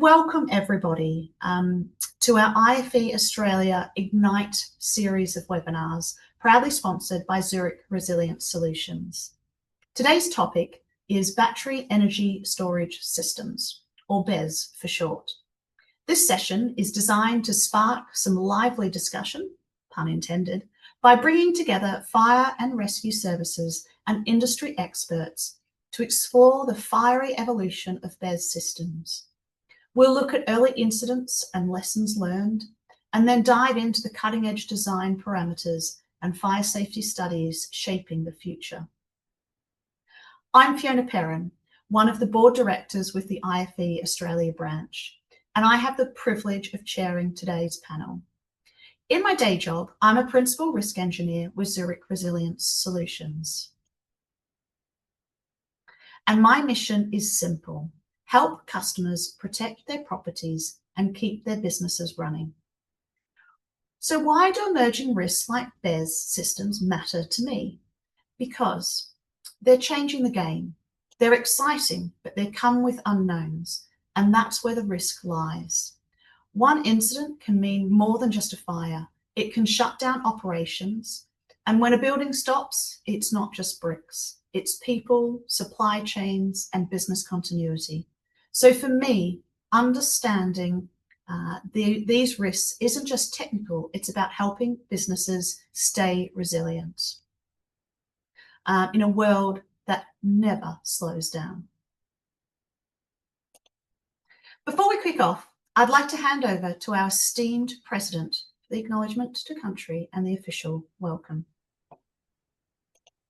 welcome everybody to our IFE Australia Ignite series of webinars, proudly sponsored by Zurich Resilience Solutions. Today's topic is Battery Energy Storage Systems, or BESS for short. This session is designed to spark some lively discussion, pun intended, by bringing together fire and rescue services and industry experts to explore the fiery evolution of BESS systems. We'll look at early incidents and lessons learned, and then dive into the cutting-edge design parameters and fire safety studies shaping the future. I'm Fiona Perrin, one of the board directors with the IFE Australia branch, and I have the privilege of chairing today's panel. In my day job, I'm a principal risk engineer with Zurich Resilience Solutions. And my mission is simple: help customers protect their properties and keep their businesses running. So why do emerging risks like BESS systems matter to me? Because they're changing the game. They're exciting, but they come with unknowns, and that's where the risk lies. One incident can mean more than just a fire. It can shut down operations, and when a building stops, it's not just bricks. It's people, supply chains, and business continuity. So for me, understanding these risks isn't just technical, it's about helping businesses stay resilient in a world that never slows down. Before we kick off, I'd like to hand over to our esteemed President for the acknowledgement to country and the official welcome.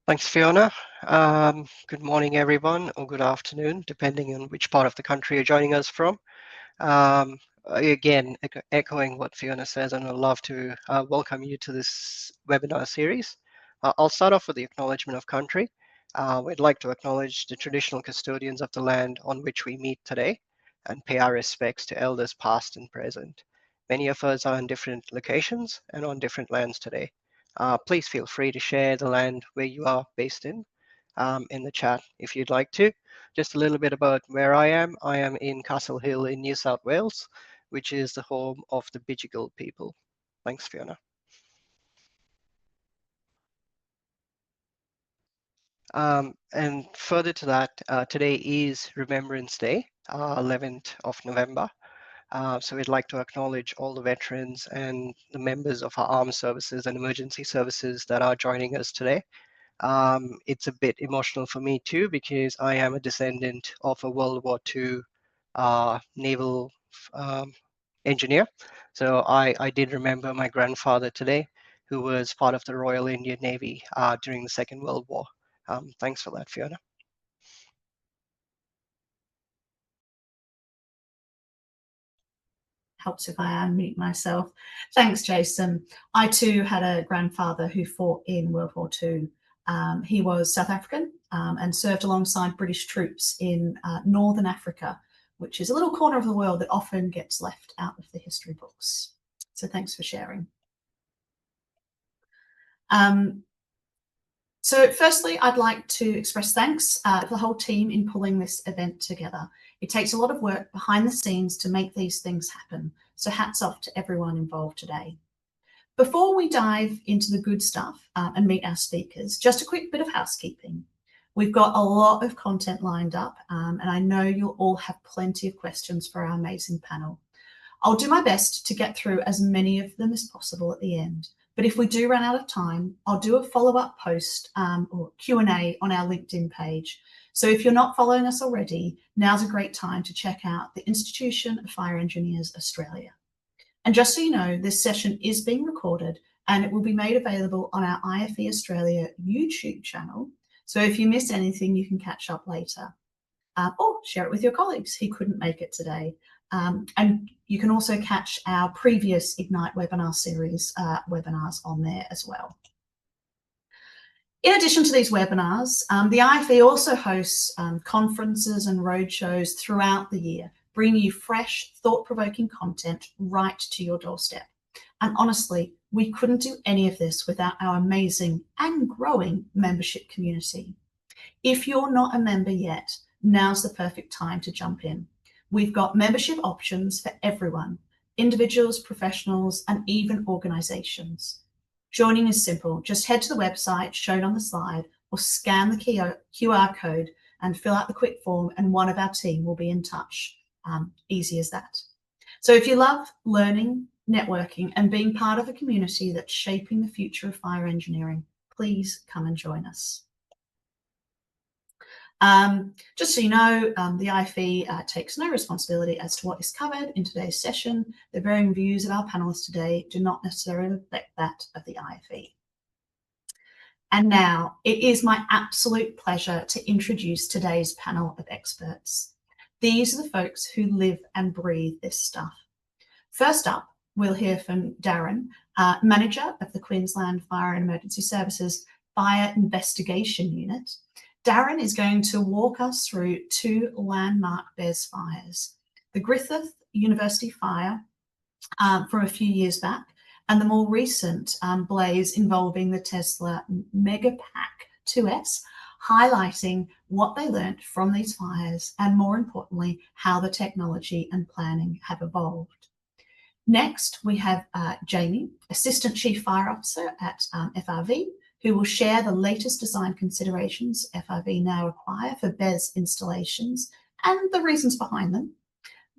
Thanks, Fiona. Good morning, everyone, or good afternoon, depending on which part of the country you're joining us from. Again, echoing what Fiona says, and I'd love to welcome you to this webinar series. I'll start off with the acknowledgement of country. We'd like to acknowledge the traditional custodians of the land on which we meet today and pay our respects to elders past and present. Many of us are in different locations and on different lands today. Please feel free to share the land where you are based in the chat if you'd like to. Just a little bit about where I am. I am in Castle Hill in New South Wales, which is the home of the Bidjigal people. Thanks, Fiona. And further to that, today is Remembrance Day, 11th of November. So we'd like to acknowledge all the veterans and the members of our armed services and emergency services that are joining us today. It's a bit emotional for me too, because I am a descendant of a World War II naval engineer. So I did remember my grandfather today, who was part of the Royal Indian Navy during the Second World War. Thanks for that, Fiona. Helps if I unmute myself. Thanks, Jason. I too had a grandfather who fought in World War II. He was South African and served alongside British troops in Northern Africa, which is a little corner of the world that often gets left out of the history books. So thanks for sharing. So firstly, I'd like to express thanks to the whole team in pulling this event together. It takes a lot of work behind the scenes to make these things happen. So hats off to everyone involved today. Before we dive into the good stuff and meet our speakers, just a quick bit of housekeeping. We've got a lot of content lined up, and I know you'll all have plenty of questions for our amazing panel. I'll do my best to get through as many of them as possible at the end. But if we do run out of time, I'll do a follow-up post or Q&A on our LinkedIn page. So if you're not following us already, now's a great time to check out the Institution of Fire Engineers Australia. And just so you know, this session is being recorded and it will be made available on our IFE Australia YouTube channel. So if you miss anything, you can catch up later. Or share it with your colleagues who couldn't make it today. And you can also catch our previous Ignite webinar series webinars on there as well. In addition to these webinars, the IFE also hosts conferences and roadshows throughout the year, bringing you fresh, thought-provoking content right to your doorstep. And honestly, we couldn't do any of this without our amazing and growing membership community. If you're not a member yet, now's the perfect time to jump in. We've got membership options for everyone, individuals, professionals, and even organisations. Joining is simple. Just head to the website shown on the slide or scan the QR code and fill out the quick form, and one of our team will be in touch. Easy as that. So if you love learning, networking, and being part of a community that's shaping the future of fire engineering, please come and join us. Just so you know, the IFE takes no responsibility as to what is covered in today's session. The varying views of our panelists today do not necessarily reflect that of the IFE. And now it is my absolute pleasure to introduce today's panel of experts. These are the folks who live and breathe this stuff. First up, we'll hear from Daren, Manager of the Queensland Fire and Emergency Services Fire Investigation Unit. Daren is going to walk us through two landmark BESS fires, the Griffith University fire from a few years back, and the more recent blaze involving the Tesla Megapack 2S, highlighting what they learnt from these fires and, more importantly, how the technology and planning have evolved. Next, we have Jamie, Assistant Chief Fire Officer at FRV, who will share the latest design considerations FRV now require for BESS installations and the reasons behind them.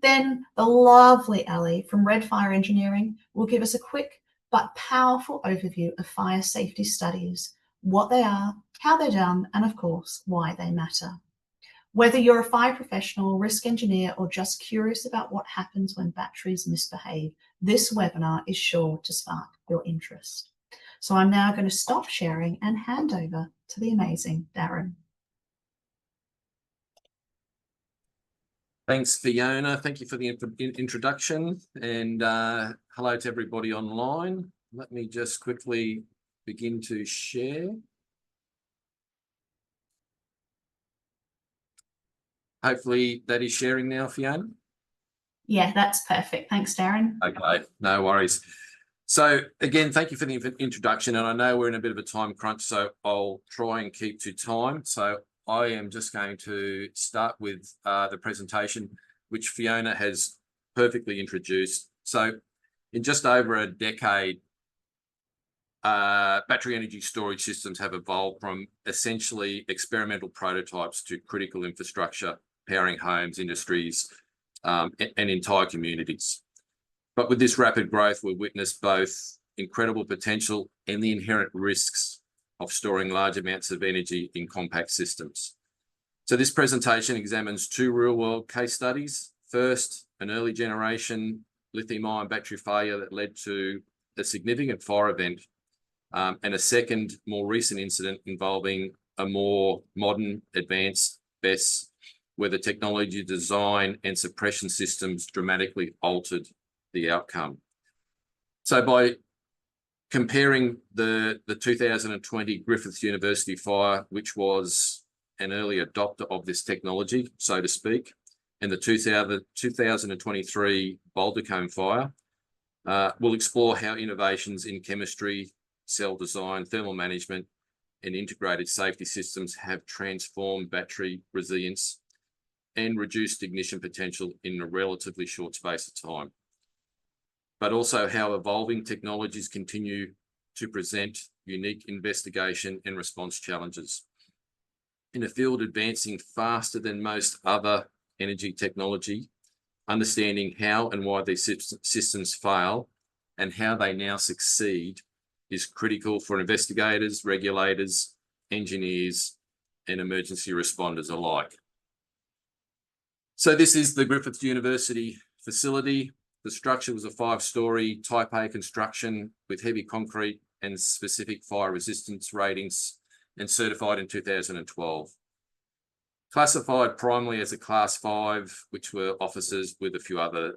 Then the lovely Ali from Red Fire Engineering will give us a quick but powerful overview of fire safety studies, what they are, how they're done, and of course, why they matter. Whether you're a fire professional, risk engineer, or just curious about what happens when batteries misbehave, this webinar is sure to spark your interest. So I'm now going to stop sharing and hand over to the amazing Daren. Thanks, Fiona. Thank you for the introduction, and hello to everybody online. Let me just quickly begin to share. Hopefully that is sharing now, Fiona. Yeah, that's perfect. Thanks, Daren. Okay, no worries. So again, thank you for the introduction, and I know we're in a bit of a time crunch, so I'll try and keep to time. So I am just going to start with the presentation, which Fiona has perfectly introduced. So in just over a decade, battery energy storage systems have evolved from essentially experimental prototypes to critical infrastructure, powering homes, industries, and entire communities. But with this rapid growth, we've witnessed both incredible potential and the inherent risks of storing large amounts of energy in compact systems. So this presentation examines two real-world case studies. First, an early generation lithium-ion battery failure that led to a significant fire event, and a second, more recent incident involving a more modern, advanced BESS, where the technology design and suppression systems dramatically altered the outcome. So by comparing the 2020 Griffith University fire, which was an early adopter of this technology, so to speak, and the 2023 Boulder Cone fire, we'll explore how innovations in chemistry, cell design, thermal management, and integrated safety systems have transformed battery resilience and reduced ignition potential in a relatively short space of time, but also how evolving technologies continue to present unique investigation and response challenges. In a field advancing faster than most other energy technology, understanding how and why these systems fail and how they now succeed is critical for investigators, regulators, engineers, and emergency responders alike. So this is the Griffith University facility. The structure was a 5-story Type A construction with heavy concrete and specific fire resistance ratings, and certified in 2012. Classified primarily as a Class 5, which were officers with a few other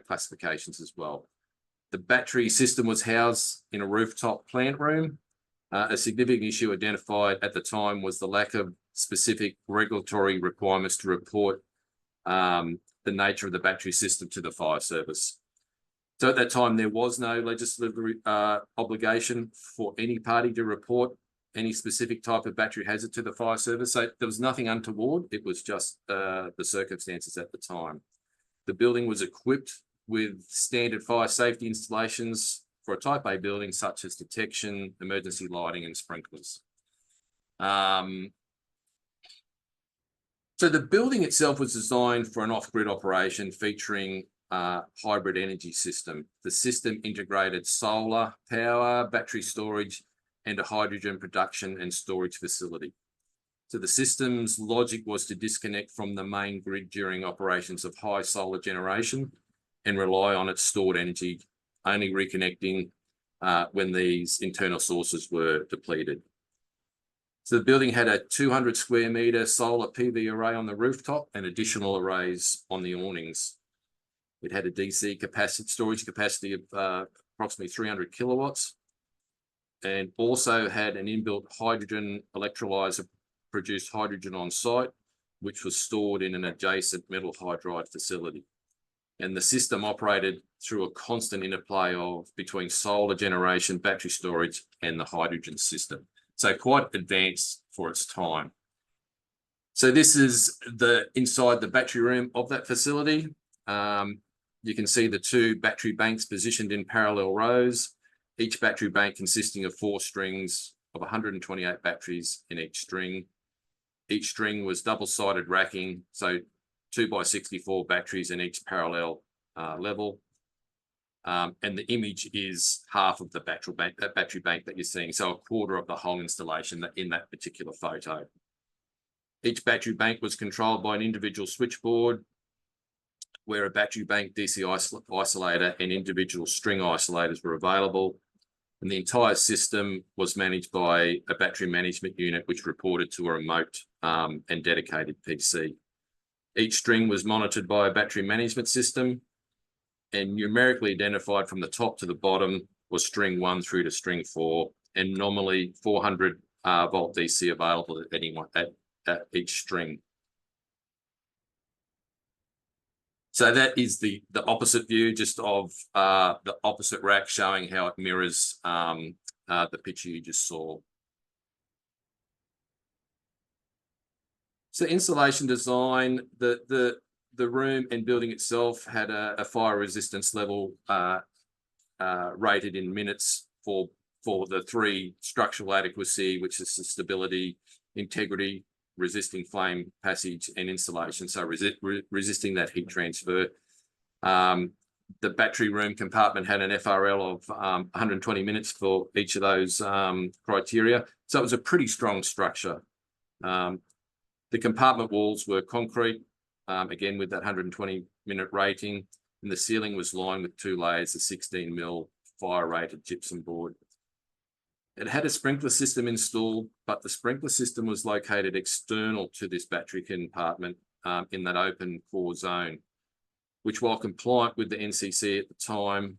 classifications as well. The battery system was housed in a rooftop plant room. A significant issue identified at the time was the lack of specific regulatory requirements to report the nature of the battery system to the fire service. So at that time, there was no legislative obligation for any party to report any specific type of battery hazard to the fire service. So there was nothing untoward. It was just the circumstances at the time. The building was equipped with standard fire safety installations for a Type A building, such as detection, emergency lighting, and sprinklers. So the building itself was designed for an off-grid operation featuring a hybrid energy system. The system integrated solar power, battery storage, and a hydrogen production and storage facility. So the system's logic was to disconnect from the main grid during operations of high solar generation and rely on its stored energy, only reconnecting when these internal sources were depleted. So the building had a 200 square metre solar PV array on the rooftop and additional arrays on the awnings. It had a DC storage capacity of approximately 300 kilowatts, and also had an inbuilt hydrogen electrolyzer, produced hydrogen on site, which was stored in an adjacent metal hydride facility. And the system operated through a constant interplay between solar generation, battery storage, and the hydrogen system. So quite advanced for its time. So this is inside the battery room of that facility. You can see the two battery banks positioned in parallel rows, each battery bank consisting of 4 strings of 128 batteries in each string. Each string was double-sided racking, so 2x64 batteries in each parallel level. And the image is half of the battery bank that you're seeing, so a quarter of the whole installation in that particular photo. Each battery bank was controlled by an individual switchboard, where a battery bank DC isolator and individual string isolators were available. And the entire system was managed by a battery management unit, which reported to a remote and dedicated PC. Each string was monitored by a battery management system, and numerically identified from the top to the bottom was string 1 through to string 4, and nominally 400 volt DC available at each string. So that is the opposite view, just of the opposite rack, showing how it mirrors the picture you just saw. So installation design, the room and building itself had a fire resistance level rated in minutes for the 3 structural adequacy, which is the stability, integrity, resisting flame passage, and insulation, so resisting that heat transfer. The battery room compartment had an FRL of 120 minutes for each of those criteria, so it was a pretty strong structure. The compartment walls were concrete, again with that 120-minute rating, and the ceiling was lined with 2 layers of 16mm fire-rated gypsum board. It had a sprinkler system installed, but the sprinkler system was located external to this battery compartment in that open core zone, which, while compliant with the NCC at the time,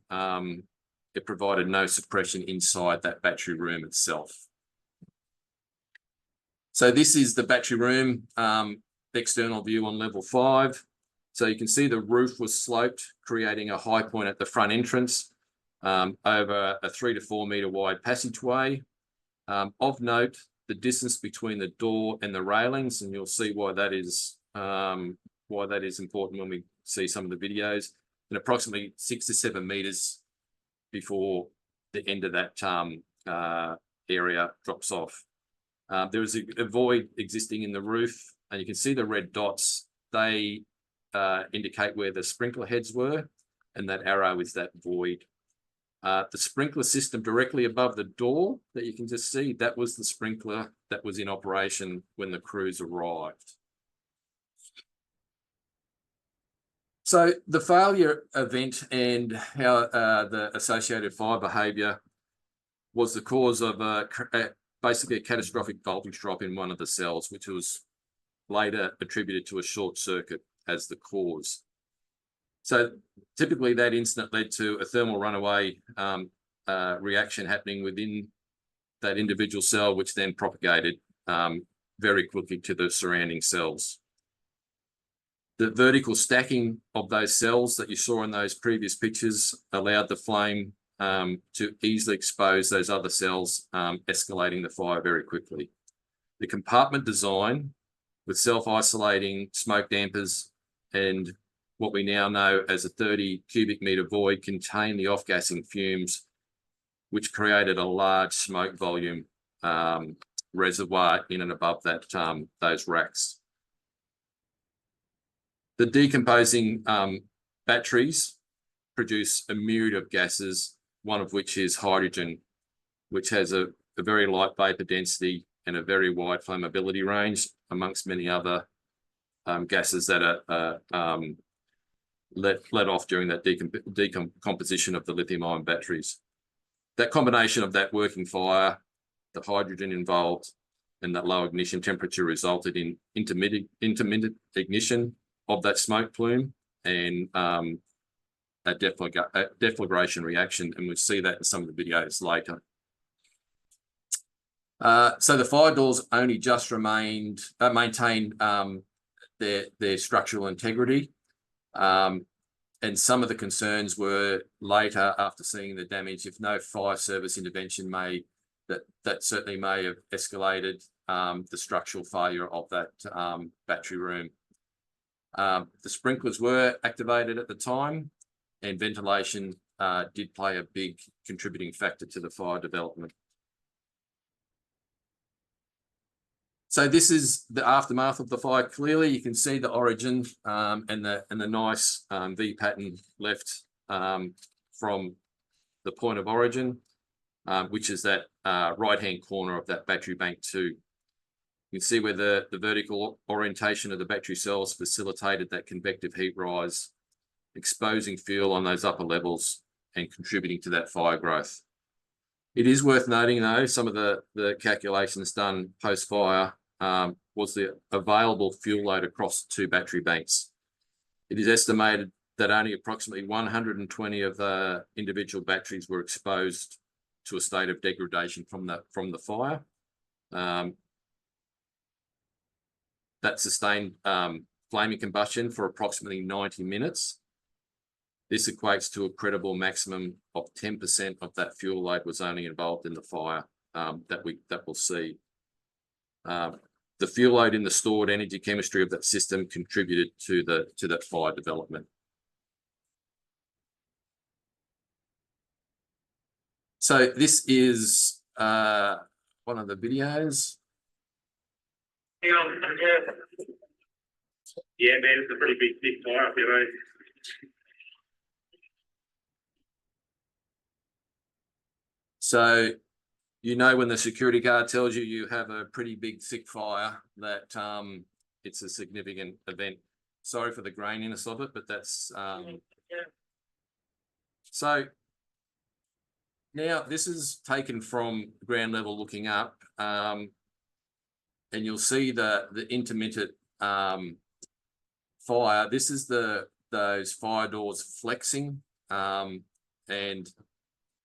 it provided no suppression inside that battery room itself. So this is the battery room external view on level 5. So you can see the roof was sloped, creating a high point at the front entrance over a 3 to 4 metre wide passageway. Of note, the distance between the door and the railings, and you'll see why that is important when we see some of the videos, and approximately 6 to 7 metres before the end of that area drops off. There is a void existing in the roof, and you can see the red dots. They indicate where the sprinkler heads were, and that arrow is that void. The sprinkler system directly above the door that you can just see, that was the sprinkler that was in operation when the crews arrived. So the failure event and how the associated fire behaviour was the cause of basically a catastrophic voltage drop in one of the cells, which was later attributed to a short circuit as the cause. So typically that incident led to a thermal runaway reaction happening within that individual cell, which then propagated very quickly to the surrounding cells. The vertical stacking of those cells that you saw in those previous pictures allowed the flame to easily expose those other cells, escalating the fire very quickly. The compartment design with self-isolating smoke dampers and what we now know as a 30 cubic metre void contained the off-gassing fumes, which created a large smoke volume reservoir in and above that those racks. The decomposing batteries produce a myriad of gases, one of which is hydrogen, which has a very light vapor density and a very wide flammability range, amongst many other gases that are let off during that decomposition of the lithium-ion batteries. That combination of that working fire, the hydrogen involved, and that low ignition temperature resulted in intermittent ignition of that smoke plume and a deflagration reaction, and we'll see that in some of the videos later. So the fire doors only just maintained their structural integrity, and some of the concerns were later, after seeing the damage, if no fire service intervention that certainly may have escalated the structural failure of that battery room. The sprinklers were activated at the time, and ventilation did play a big contributing factor to the fire development. So this is the aftermath of the fire. Clearly, you can see the origin and the nice V pattern left from the point of origin, which is that right-hand corner of that battery bank 2. You can see where the vertical orientation of the battery cells facilitated that convective heat rise, exposing fuel on those upper levels and contributing to that fire growth. It is worth noting, though, some of the calculations done post-fire was the available fuel load across 2 battery banks. It is estimated that only approximately 120 of the individual batteries were exposed to a state of degradation from the fire. That sustained flaming combustion for approximately 90 minutes. This equates to a credible maximum of 10% of that fuel load was only involved in the fire that we'll see. The fuel load in the stored energy chemistry of that system contributed to that fire development. So this is one of the videos. Yeah, man, it's a pretty big fire up here, mate. So, you know, when the security guard tells you you have a pretty big, thick fire, that it's a significant event. Sorry for the graininess of it, but that's So now this is taken from ground level looking up, and you'll see the intermittent fire. This is those fire doors flexing, and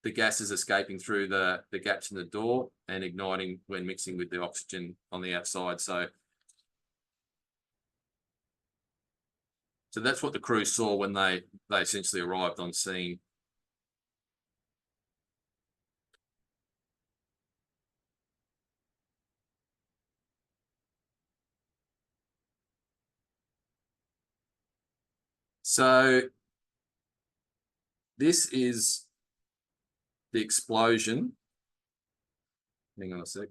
the gas is escaping through the gaps in the door and igniting when mixing with the oxygen on the outside. So that's what the crew saw when they essentially arrived on scene. So this is the explosion. Hang on a sec.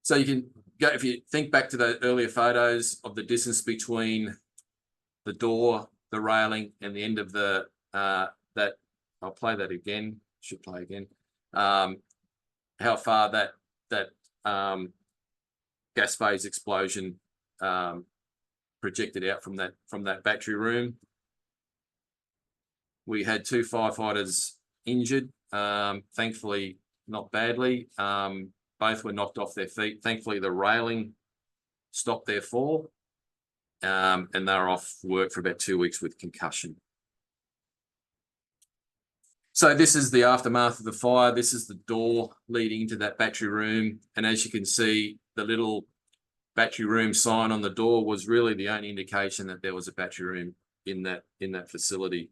So you can go, if you think back to the earlier photos of the distance between the door, the railing, and the end of the that, I'll play that again. Should play again. How far that gas phase explosion projected out from that battery room. We had 2 firefighters injured, thankfully not badly. Both were knocked off their feet. Thankfully, the railing stopped their fall, and they were off work for about 2 weeks with concussion. So this is the aftermath of the fire. This is the door leading into that battery room. And as you can see, the little battery room sign on the door was really the only indication that there was a battery room in that facility.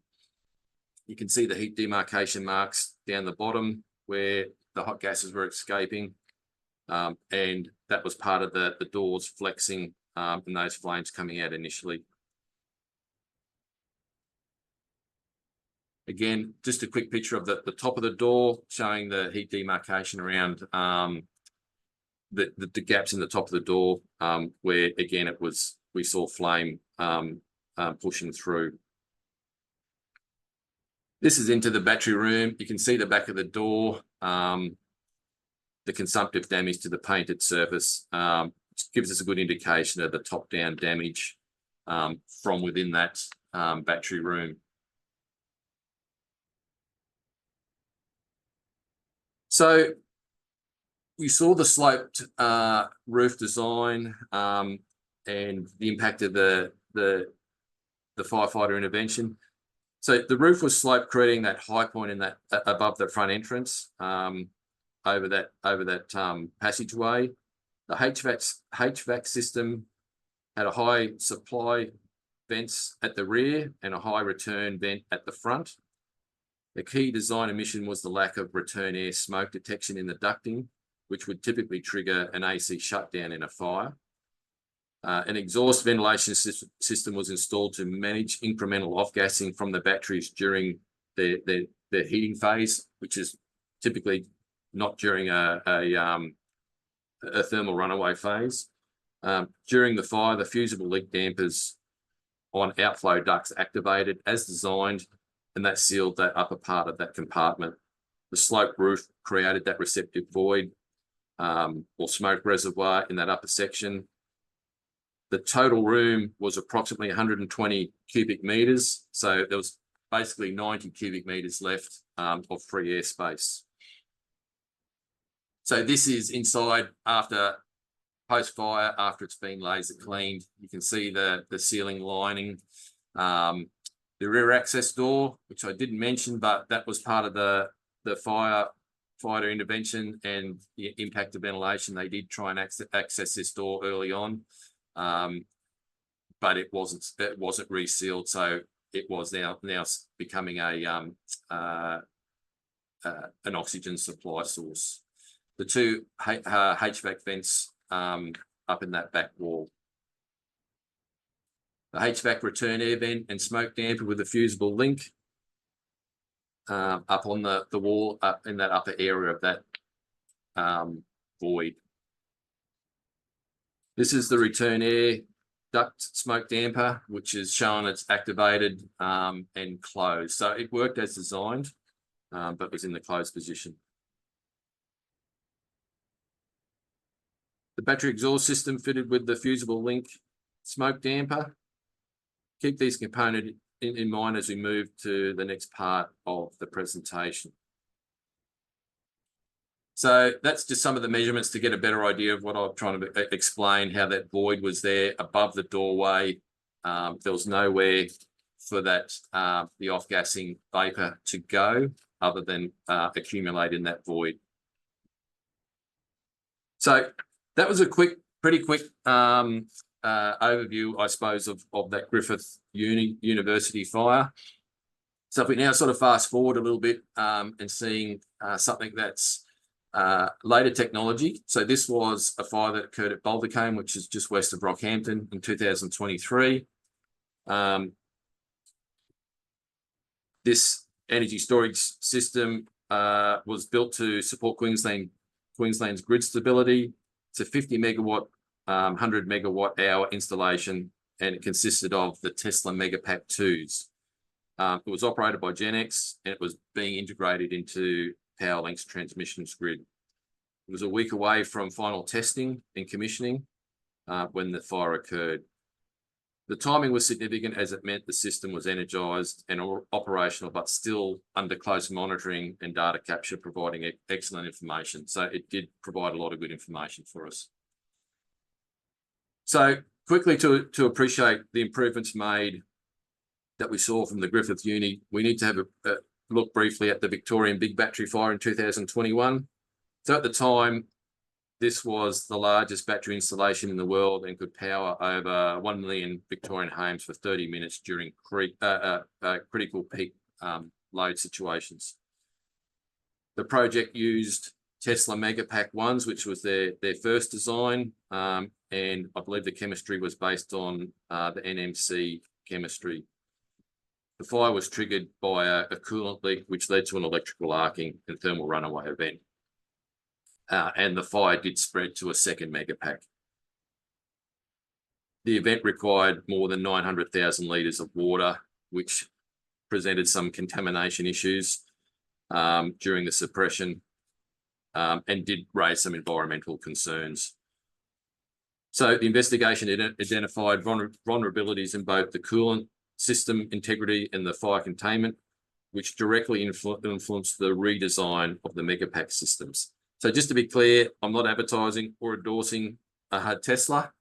You can see the heat demarcation marks down the bottom where the hot gases were escaping, and that was part of the doors flexing and those flames coming out initially. Again, just a quick picture of the top of the door showing the heat demarcation around the gaps in the top of the door, where again we saw flame pushing through. This is into the battery room. You can see the back of the door, the consumptive damage to the painted surface, which gives us a good indication of the top-down damage from within that battery room. So we saw the sloped roof design and the impact of the firefighter intervention. So the roof was sloped, creating that high point in that above the front entrance over that passageway. The HVAC system had a high supply vents at the rear and a high return vent at the front. The key design omission was the lack of return air smoke detection in the ducting, which would typically trigger an AC shutdown in a fire. An exhaust ventilation system was installed to manage incremental off-gassing from the batteries during the heating phase, which is typically not during a thermal runaway phase. During the fire, the fusible leak dampers on outflow ducts activated as designed, and that sealed that upper part of that compartment. The sloped roof created that receptive void or smoke reservoir in that upper section. The total room was approximately 120 cubic meters. So there was basically 90 cubic meters left of free airspace. So this is inside post-fire, after it's been laser cleaned. You can see the ceiling lining, the rear access door, which I didn't mention, but that was part of the firefighter intervention and the impact of ventilation. They did try and access this door early on, but it wasn't resealed, so it was now becoming an oxygen supply source. The two HVAC vents up in that back wall. The HVAC return air vent and smoke damper with a fusible link up on the wall, up in that upper area of that void. This is the return air duct smoke damper, which is shown it's activated and closed. So it worked as designed, but was in the closed position. The battery exhaust system fitted with the fusible link smoke damper. Keep these components in mind as we move to the next part of the presentation. So that's just some of the measurements to get a better idea of what I'm trying to explain, how that void was there above the doorway. There was nowhere for that the off-gassing vapor to go other than accumulate in that void. So that was a pretty quick overview, I suppose, of that Griffith University fire. So if we now sort of fast forward a little bit and seeing something that's later technology. So this was a fire that occurred at Bouldercombe, which is just west of Rockhampton in 2023. This energy storage system was built to support Queensland's grid stability. It's a 50 megawatt, 100 megawatt hour installation, and it consisted of the Tesla Megapack 2s. It was operated by Genex, and it was being integrated into Powerlink's transmissions grid. It was a week away from final testing and commissioning when the fire occurred. The timing was significant as it meant the system was energised and operational, but still under close monitoring and data capture, providing excellent information. So it did provide a lot of good information for us. So quickly to appreciate the improvements made that we saw from the Griffith Uni, we need to have a look briefly at the Victorian Big Battery Fire in 2021. So at the time, this was the largest battery installation in the world and could power over 1 million Victorian homes for 30 minutes during critical peak load situations. The project used Tesla Megapack 1s, which was their first design, and I believe the chemistry was based on the NMC chemistry. The fire was triggered by a coolant leak, which led to an electrical arcing and thermal runaway event. And the fire did spread to a second Megapack. The event required more than 900,000 litres of water, which presented some contamination issues during the suppression, and did raise some environmental concerns. So the investigation identified vulnerabilities in both the coolant system integrity and the fire containment, which directly influenced the redesign of the Megapack systems. So just to be clear, I'm not advertising or endorsing Tesla.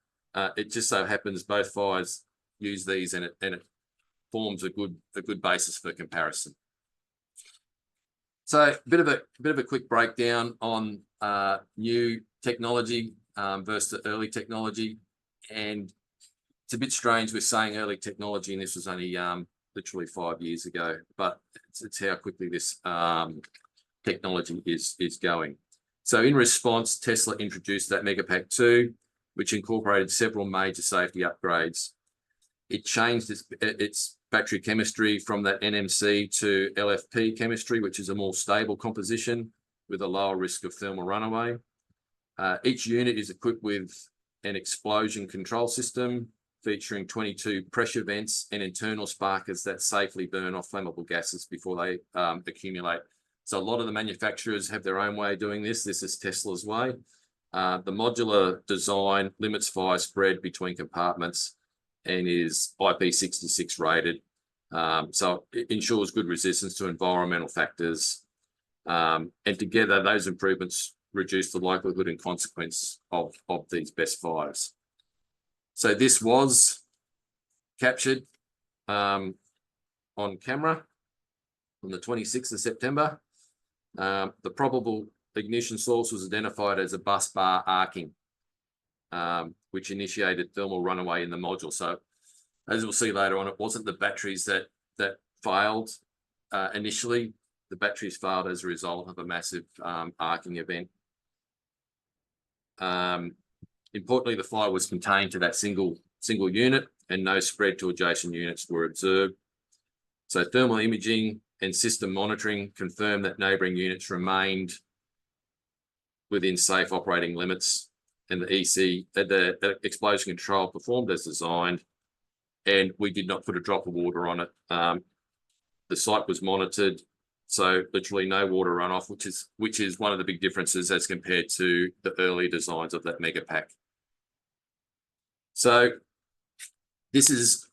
It just so happens both fires use these, and it forms a good basis for comparison. So a bit of a quick breakdown on new technology versus the early technology, and it's a bit strange we're saying early technology, and this was only literally 5 years ago, but it's how quickly this technology is going. So in response, Tesla introduced that Megapack 2, which incorporated several major safety upgrades. It changed its battery chemistry from that NMC to LFP chemistry, which is a more stable composition with a lower risk of thermal runaway. Each unit is equipped with an explosion control system featuring 22 pressure vents and internal sparkers that safely burn off flammable gases before they accumulate. So a lot of the manufacturers have their own way of doing this. This is Tesla's way. The modular design limits fire spread between compartments and is IP66 rated. So it ensures good resistance to environmental factors. And together, those improvements reduce the likelihood and consequence of these BESS fires. So this was captured on camera on the 26th of September. The probable ignition source was identified as a bus bar arcing, which initiated thermal runaway in the module. So as we'll see later on, it wasn't the batteries that failed initially. The batteries failed as a result of a massive arcing event. Importantly, the fire was contained to that single unit, and no spread to adjacent units were observed. So thermal imaging and system monitoring confirmed that neighbouring units remained within safe operating limits, and the explosion control performed as designed, and we did not put a drop of water on it. The site was monitored, so literally no water runoff, which is one of the big differences as compared to the early designs of that Megapack. So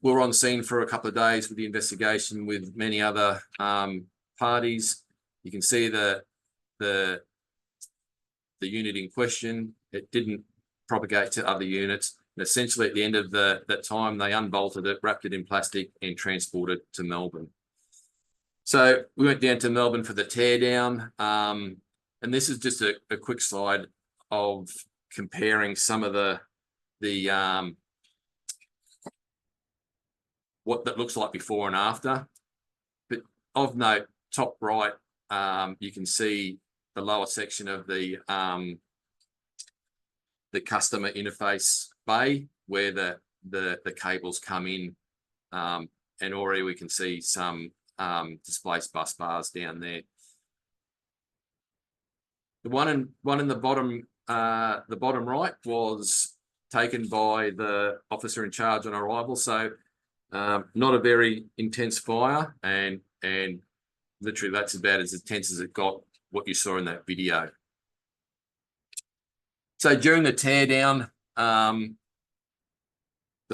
we're on scene for a couple of days with the investigation with many other parties. You can see the unit in question. It didn't propagate to other units. And essentially at the end of that time, they unbolted it, wrapped it in plastic and transported to Melbourne. So we went down to Melbourne for the teardown. And this is just a quick slide of comparing some of the what that looks like before and after. But of note, top right, you can see the lower section of the customer interface bay where the cables come in, and already we can see some displaced bus bars down there. The one in the bottom right was taken by the officer in charge on arrival. So not a very intense fire, and literally that's about as intense as it got, what you saw in that video. So during the teardown, the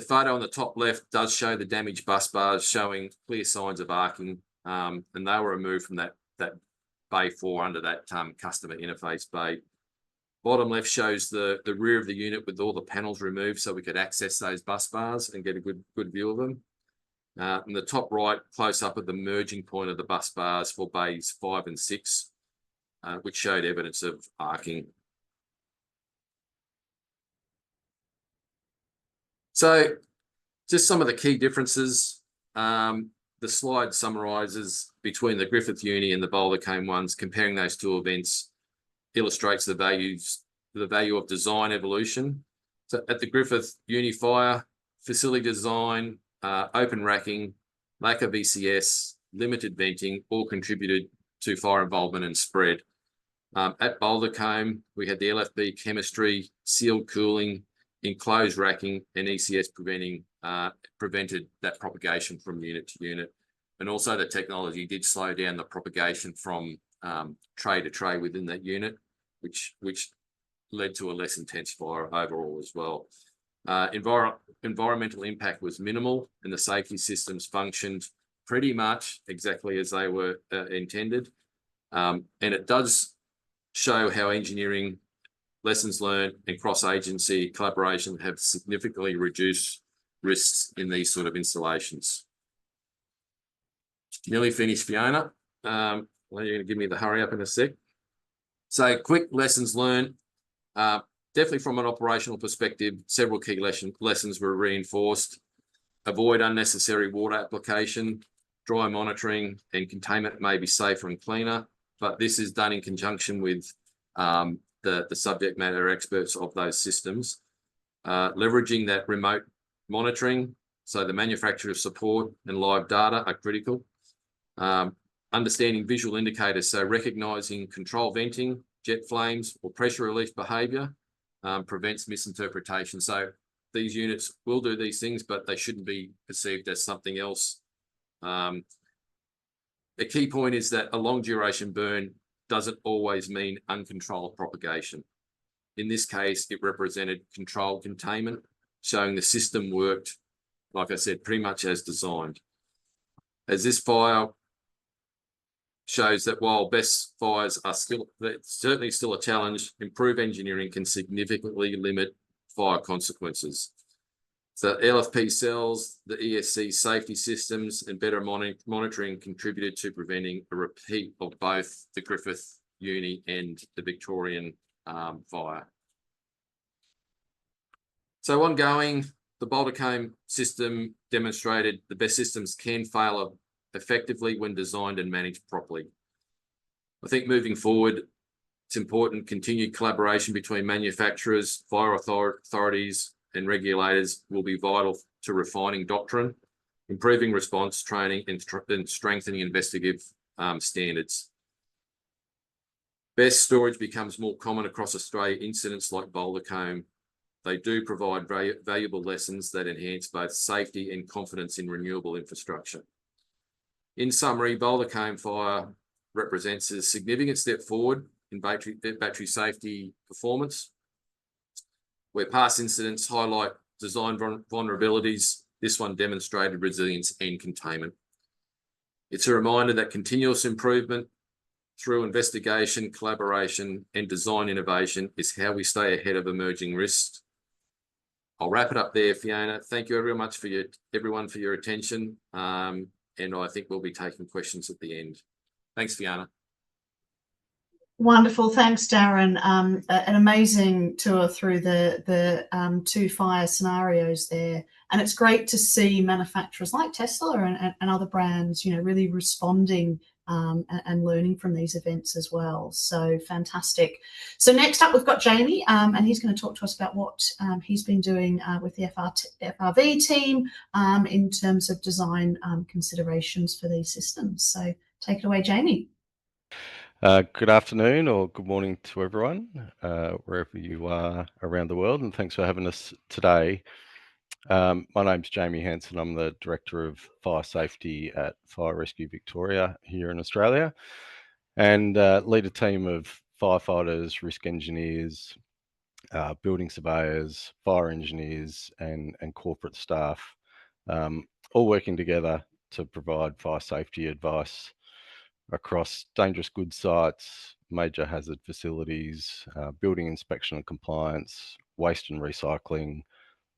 photo on the top left does show the damaged bus bars showing clear signs of arcing, and they were removed from that bay 4 under that customer interface bay. Bottom left shows the rear of the unit with all the panels removed so we could access those bus bars and get a good view of them. And the top right, close up at the merging point of the bus bars for bays 5 and 6, which showed evidence of arcing. So just some of the key differences. The slide summarises between the Griffith Uni and the Boulder Cone ones, comparing those two events illustrates the value of design evolution. So at the Griffith Uni fire, facility design, open racking, lack of ECS, limited venting, all contributed to fire involvement and spread. At Boulder Cone, we had the LFB chemistry, sealed cooling, enclosed racking, and ECS prevented that propagation from unit to unit. And also the technology did slow down the propagation from tray to tray within that unit, which led to a less intense fire overall as well. Environmental impact was minimal, and the safety systems functioned pretty much exactly as they were intended. And it does show how engineering lessons learned and cross-agency collaboration have significantly reduced risks in these sort of installations. Nearly finished, Fiona. Well, you're going to give me the hurry up in a sec. So quick lessons learned. Definitely from an operational perspective, several key lessons were reinforced. Avoid unnecessary water application. Dry monitoring and containment may be safer and cleaner, but this is done in conjunction with the subject matter experts of those systems. Leveraging that remote monitoring, so the manufacturer support and live data are critical. Understanding visual indicators, so recognising control venting, jet flames, or pressure relief behaviour prevents misinterpretation. So these units will do these things, but they shouldn't be perceived as something else. A key point is that a long duration burn doesn't always mean uncontrolled propagation. In this case, it represented controlled containment, showing the system worked, like I said, pretty much as designed. As this fire shows that while BESS fires are certainly still a challenge, improved engineering can significantly limit fire consequences. So LFP cells, the ESC safety systems, and better monitoring contributed to preventing a repeat of both the Griffith Uni and the Victorian fire. So ongoing, the Boulder Cone system demonstrated the BESS systems can fail effectively when designed and managed properly. I think moving forward, it's important continued collaboration between manufacturers, fire authorities, and regulators will be vital to refining doctrine, improving response training, and strengthening investigative standards. BESS storage becomes more common across Australia. Incidents like Boulder Cone, they do provide valuable lessons that enhance both safety and confidence in renewable infrastructure. In summary, Boulder Cone fire represents a significant step forward in battery safety performance. Where past incidents highlight design vulnerabilities, this one demonstrated resilience and containment. It's a reminder that continuous improvement through investigation, collaboration, and design innovation is how we stay ahead of emerging risks. I'll wrap it up there, Fiona. Thank you very much for everyone for your attention. And I think we'll be taking questions at the end. Thanks, Fiona. Wonderful, thanks, Daren. An amazing tour through the two fire scenarios there, and it's great to see manufacturers like Tesla and other brands, really responding and learning from these events as well. So fantastic. So next up, we've got Jamie, and he's going to talk to us about what he's been doing with the FRV team in terms of design considerations for these systems. So take it away, Jamie. Good afternoon or good morning to everyone, wherever you are around the world, and thanks for having us today. My name's Jamie Hanson. I'm the Director of Fire Safety at Fire Rescue Victoria here in Australia, and lead a team of firefighters, risk engineers, building surveyors, fire engineers, and corporate staff, all working together to provide fire safety advice across dangerous goods sites, major hazard facilities, building inspection and compliance, waste and recycling,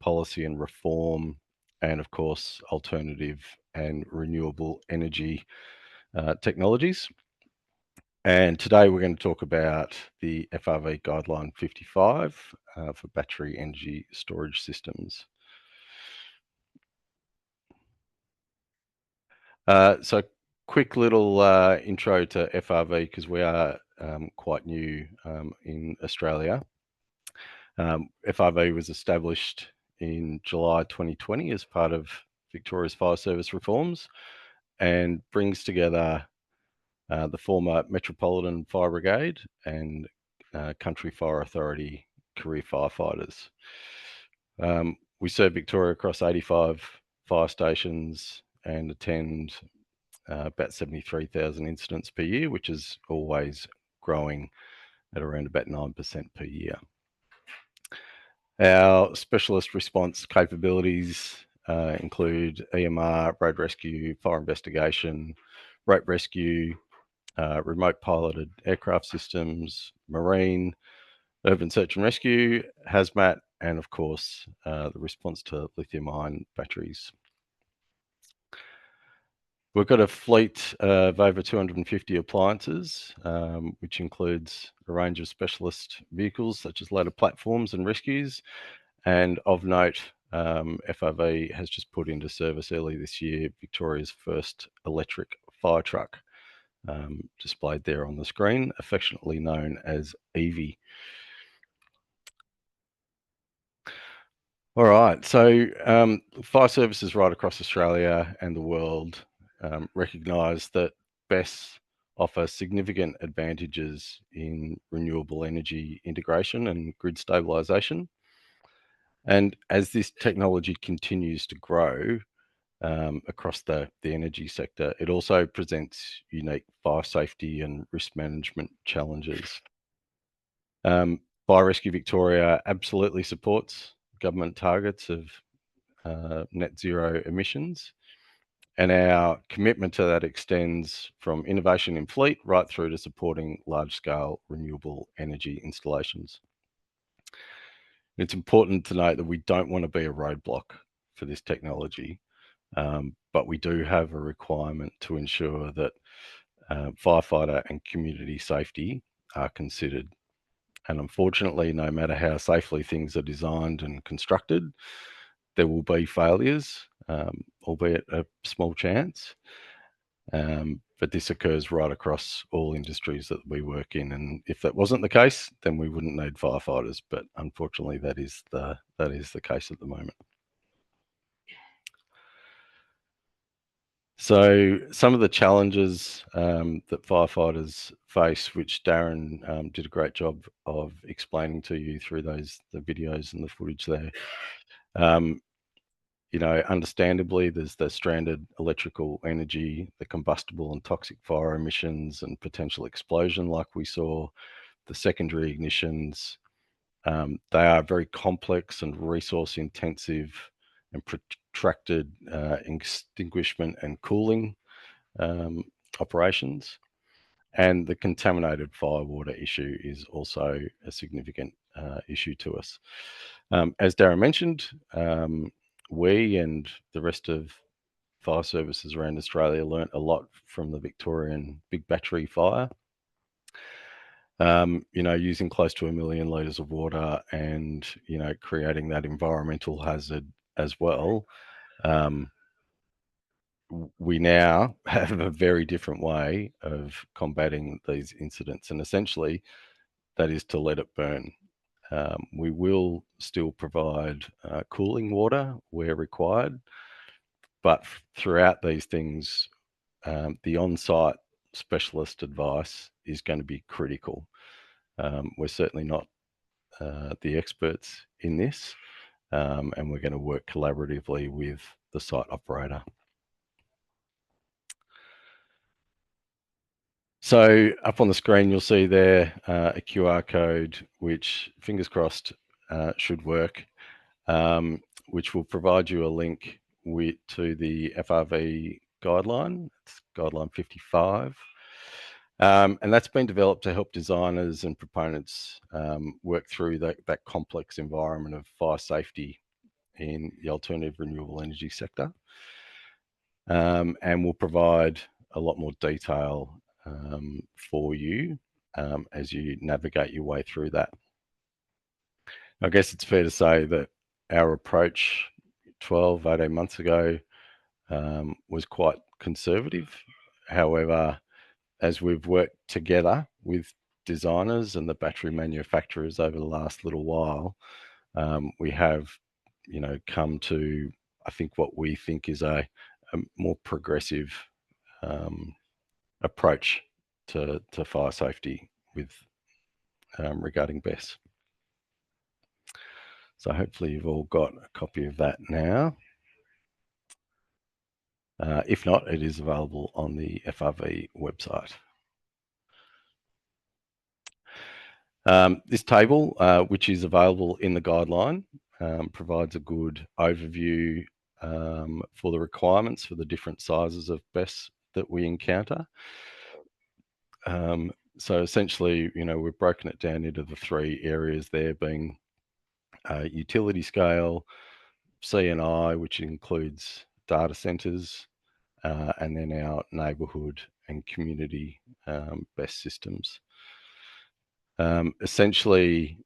policy and reform, and of course, alternative and renewable energy technologies. And today we're going to talk about the FRV Guideline 55 for battery energy storage systems. So quick little intro to FRV, because we are quite new in Australia. FRV was established in July 2020 as part of Victoria's fire service reforms, and brings together the former Metropolitan Fire Brigade and Country Fire Authority career firefighters. We serve Victoria across 85 fire stations and attend about 73,000 incidents per year, which is always growing at around about 9% per year. Our specialist response capabilities include EMR, road rescue, fire investigation, rope rescue, remote piloted aircraft systems, marine, urban search and rescue, hazmat, and of course, the response to lithium-ion batteries. We've got a fleet of over 250 appliances, which includes a range of specialist vehicles such as ladder platforms and rescues. And of note, FRV has just put into service early this year Victoria's first electric fire truck, displayed there on the screen, affectionately known as Evie. All right, so fire services right across Australia and the world recognise that BESS offer significant advantages in renewable energy integration and grid stabilisation. And as this technology continues to grow across the energy sector, it also presents unique fire safety and risk management challenges. Fire Rescue Victoria absolutely supports government targets of net zero emissions, and our commitment to that extends from innovation in fleet right through to supporting large-scale renewable energy installations. It's important to note that we don't want to be a roadblock for this technology, but we do have a requirement to ensure that firefighter and community safety are considered. And unfortunately, no matter how safely things are designed and constructed, there will be failures, albeit a small chance. But this occurs right across all industries that we work in. And if that wasn't the case, then we wouldn't need firefighters. But unfortunately, that is the case at the moment. So some of the challenges that firefighters face, which Daren did a great job of explaining to you through the videos and the footage there. You know, understandably, there's the stranded electrical energy, the combustible and toxic fire emissions and potential explosion like we saw, the secondary ignitions. They are very complex and resource intensive and protracted extinguishment and cooling operations. And the contaminated firewater issue is also a significant issue to us. As Daren mentioned, we and the rest of fire services around Australia learnt a lot from the Victorian big battery fire. You know, using close to 1 million litres of water and, you know, creating that environmental hazard as well. We now have a very different way of combating these incidents, and essentially that is to let it burn. We will still provide cooling water where required, but throughout these things, the on-site specialist advice is going to be critical. We're certainly not the experts in this, and we're going to work collaboratively with the site operator. So up on the screen, you'll see there a QR code, which fingers crossed should work, which will provide you a link to the FRV guideline. It's guideline 55. And that's been developed to help designers and proponents work through that complex environment of fire safety in the alternative renewable energy sector. And will provide a lot more detail for you as you navigate your way through that. I guess it's fair to say that our approach 12, 18 months ago was quite conservative. However, as we've worked together with designers and the battery manufacturers over the last little while, we have, come to, I think, what we think is a more progressive approach to fire safety with regarding BESS. So hopefully you've all got a copy of that now. If not, it is available on the FRV website. This table, which is available in the guideline, provides a good overview for the requirements for the different sizes of BESS that we encounter. So essentially, we've broken it down into the 3 areas there, being utility scale, C&I, which includes data centres, and then our neighbourhood and community BESS systems. Essentially,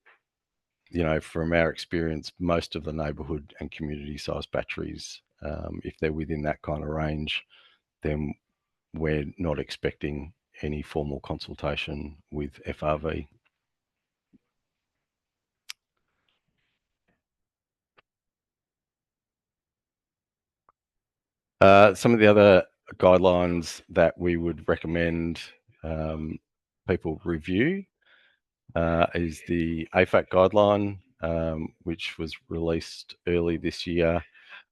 from our experience, most of the neighbourhood and community size batteries, if they're within that kind of range, then we're not expecting any formal consultation with FRV. Some of the other guidelines that we would recommend people review is the AFAC guideline, which was released early this year.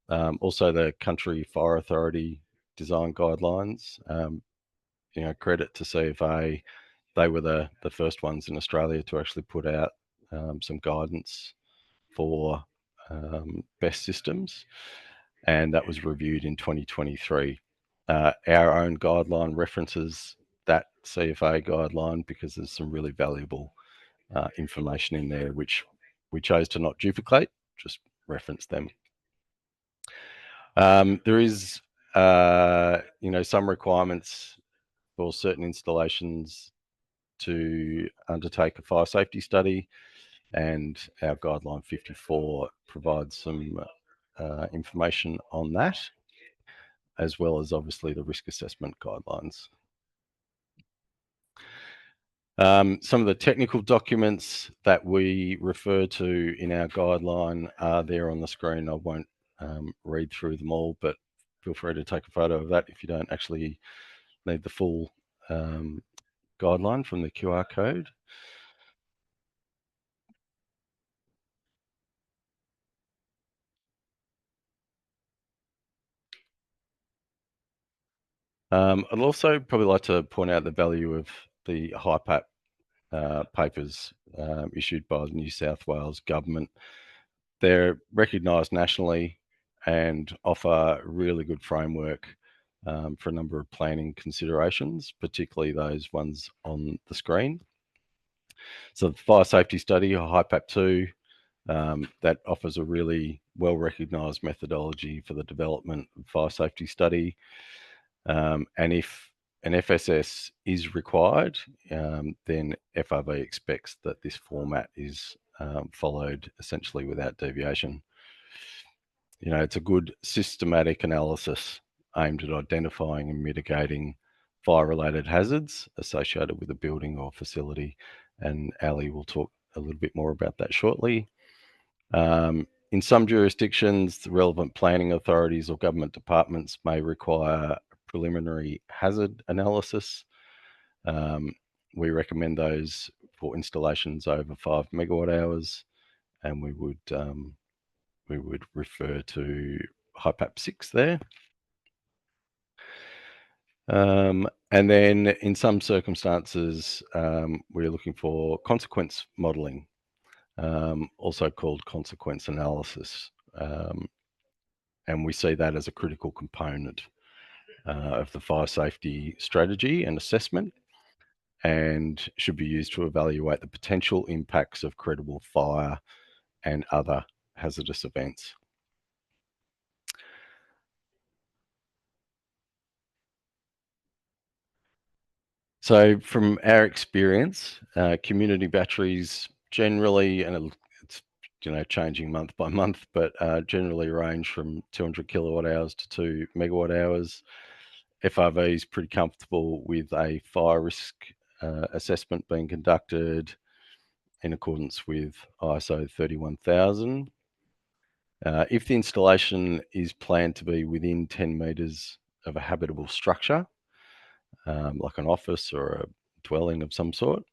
Also the Country Fire Authority design guidelines. Credit to CFA, they were the first ones in Australia to actually put out some guidance for BESS systems, and that was reviewed in 2023. Our own guideline references that CFA guideline because there's some really valuable information in there which we chose to not duplicate, just reference them. There is some requirements for certain installations to undertake a fire safety study, and our guideline 54 provides some information on that, as well as obviously the risk assessment guidelines. Some of the technical documents that we refer to in our guideline are there on the screen. I won't read through them all, but feel free to take a photo of that if you don't actually need the full guideline from the QR code. I'd also probably like to point out the value of the HIPAP papers issued by the New South Wales government. They're recognised nationally and offer really good framework for a number of planning considerations, particularly those ones on the screen. So the fire safety study, HIPAP 2, that offers a really well recognised methodology for the development of fire safety study. And if an FSS is required, then FRV expects that this format is followed essentially without deviation. It's a good systematic analysis aimed at identifying and mitigating fire-related hazards associated with a building or facility, and Ali will talk a little bit more about that shortly. In some jurisdictions, the relevant planning authorities or government departments may require preliminary hazard analysis. We recommend those for installations over 5 megawatt hours, and we would refer to HIPAP 6 there. And then in some circumstances, we're looking for consequence modelling, also called consequence analysis. And we see that as a critical component of the fire safety strategy and assessment, and should be used to evaluate the potential impacts of credible fire and other hazardous events. So from our experience, community batteries generally, and it's changing month by month, but generally range from 200 kilowatt hours to 2 megawatt hours. FRV is pretty comfortable with a fire risk assessment being conducted in accordance with ISO 31000. If the installation is planned to be within 10 metres of a habitable structure, like an office or a dwelling of some sort,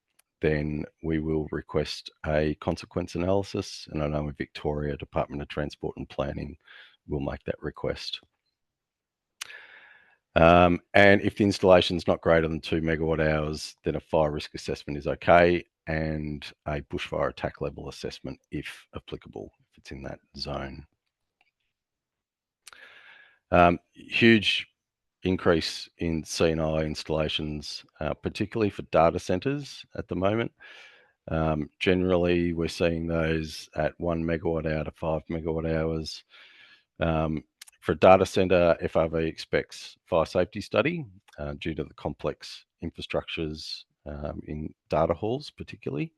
then we will request a consequence analysis. And I know in Victoria, Department of Transport and Planning will make that request. And if the installation is not greater than 2 megawatt hours, then a fire risk assessment is okay, and a bushfire attack level assessment if applicable, if it's in that zone. Huge increase in C&I installations, particularly for data centres at the moment. Generally, we're seeing those at 1 megawatt hour to 5 megawatt hours. For a data centre, FRV expects fire safety study due to the complex infrastructures in data halls particularly.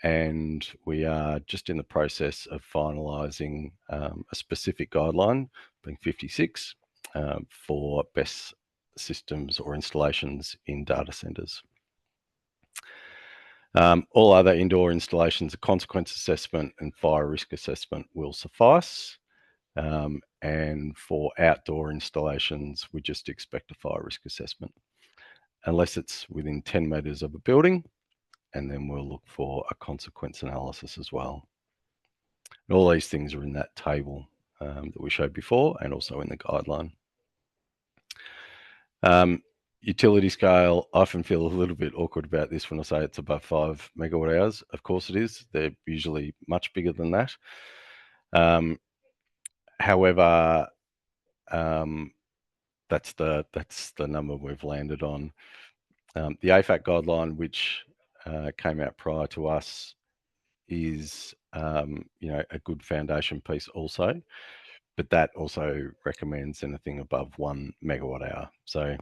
And we are just in the process of finalising a specific guideline, being 56, for BESS systems or installations in data centres. All other indoor installations, a consequence assessment and fire risk assessment will suffice. And for outdoor installations, we just expect a fire risk assessment, unless it's within 10 metres of a building, and then we'll look for a consequence analysis as well. And all these things are in that table that we showed before, and also in the guideline. Utility scale, I often feel a little bit awkward about this when I say it's above 5 megawatt hours. Of course it is. They're usually much bigger than that. However, that's the number we've landed on. The AFAC guideline, which came out prior to us, is a good foundation piece also, but that also recommends anything above 1 megawatt hour. So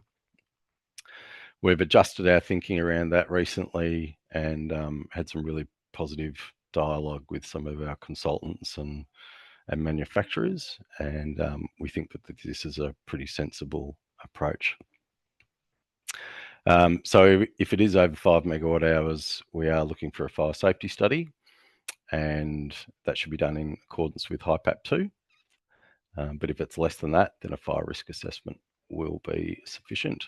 we've adjusted our thinking around that recently, and had some really positive dialogue with some of our consultants and manufacturers, and we think that this is a pretty sensible approach. So if it is over 5 megawatt hours, we are looking for a fire safety study, and that should be done in accordance with HIPAP 2. But if it's less than that, then a fire risk assessment will be sufficient.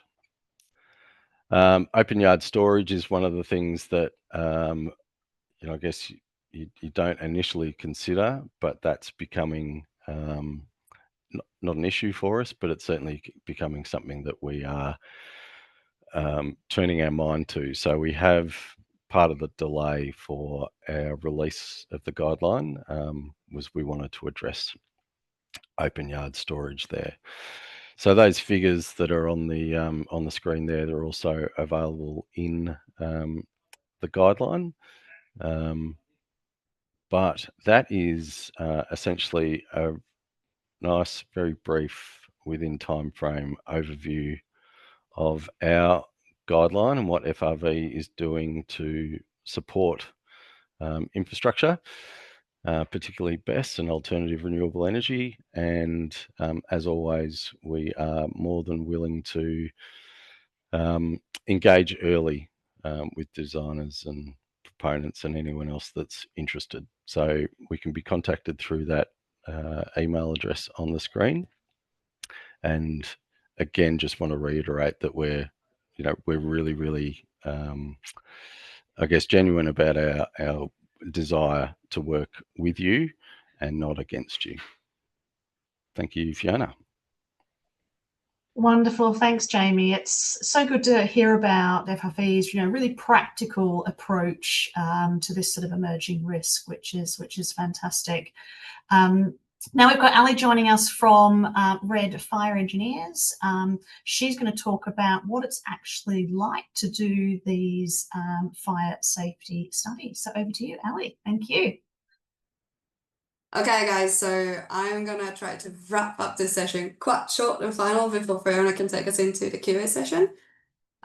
Open yard storage is one of the things that I guess you don't initially consider, but that's becoming not an issue for us, but it's certainly becoming something that we are turning our mind to. So we have part of the delay for our release of the guideline was we wanted to address open yard storage there. So those figures that are on the screen there, they're also available in the guideline. But that is essentially a nice, very brief, within time frame overview of our guideline and what FRV is doing to support infrastructure, particularly BESS and alternative renewable energy. And as always, we are more than willing to engage early with designers and proponents and anyone else that's interested. So we can be contacted through that email address on the screen. And again, just want to reiterate that we're really, really, I guess, genuine about our desire to work with you and not against you. Thank you, Fiona. Wonderful, thanks, Jamie. It's so good to hear about FRV's, really practical approach to this sort of emerging risk, which is fantastic. Now we've got Ali joining us from Red Fire Engineers. She's going to talk about what it's actually like to do these fire safety studies. So over to you, Ali. Thank you. Okay, guys, so I'm going to try to wrap up this session quite short and final before Fiona can take us into the QA session.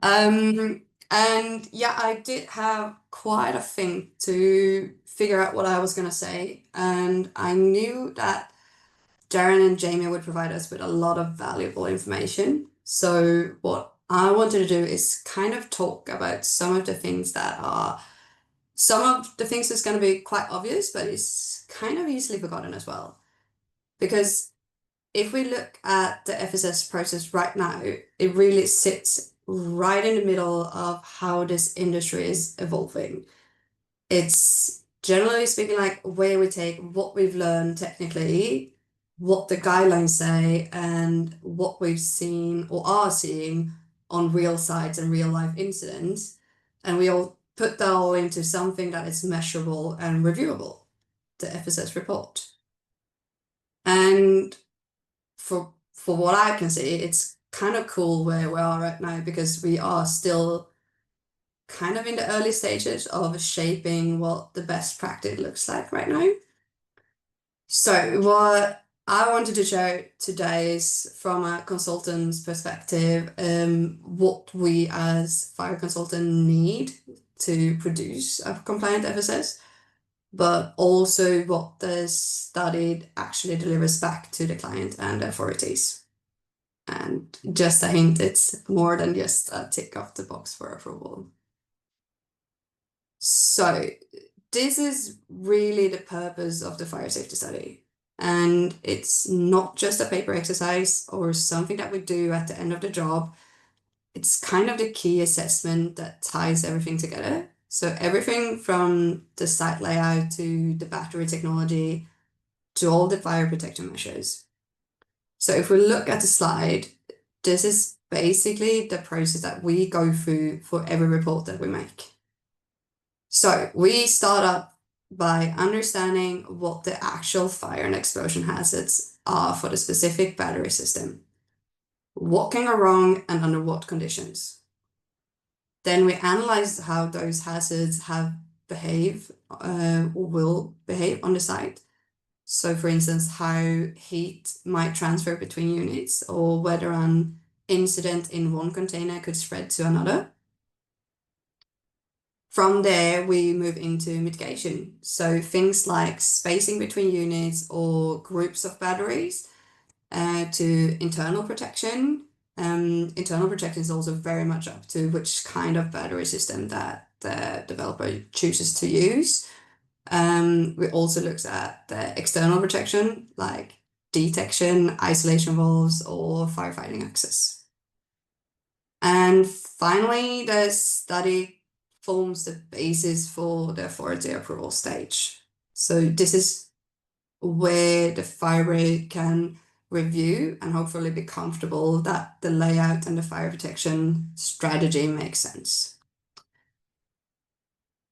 And yeah, I did have quite a thing to figure out what I was going to say, and I knew that Daren and Jamie would provide us with a lot of valuable information. So what I wanted to do is kind of talk about some of the things that's going to be quite obvious, but it's kind of easily forgotten as well. Because if we look at the FSS process right now, it really sits right in the middle of how this industry is evolving. It's generally speaking like where we take what we've learned technically, what the guidelines say, and what we've seen or are seeing on real sites and real life incidents, and we all put that all into something that is measurable and reviewable, the FSS report. And for what I can see, it's kind of cool where we are right now, because we are still kind of in the early stages of shaping what the best practice looks like right now. So what I wanted to show today is from a consultant's perspective, what we as fire consultant need to produce a compliant FSS, but also what the study actually delivers back to the client and the authorities. And just a hint, it's more than just a tick off the box for approval. So this is really the purpose of the fire safety study. And it's not just a paper exercise or something that we do at the end of the job. It's kind of the key assessment that ties everything together. So everything from the site layout to the battery technology to all the fire protection measures. So if we look at the slide, this is basically the process that we go through for every report that we make. So we start up by understanding what the actual fire and explosion hazards are for the specific battery system. What can go wrong and under what conditions. Then we analyze how those hazards have behaved or will behave on the site. So for instance, how heat might transfer between units, or whether an incident in one container could spread to another. From there, we move into mitigation. So things like spacing between units or groups of batteries, to internal protection. Internal protection is also very much up to which kind of battery system that the developer chooses to use. We also looked at the external protection, like detection, isolation valves, or firefighting access. And finally, the study forms the basis for the authority approval stage. So this is where the fire brigade can review and hopefully be comfortable that the layout and the fire protection strategy makes sense.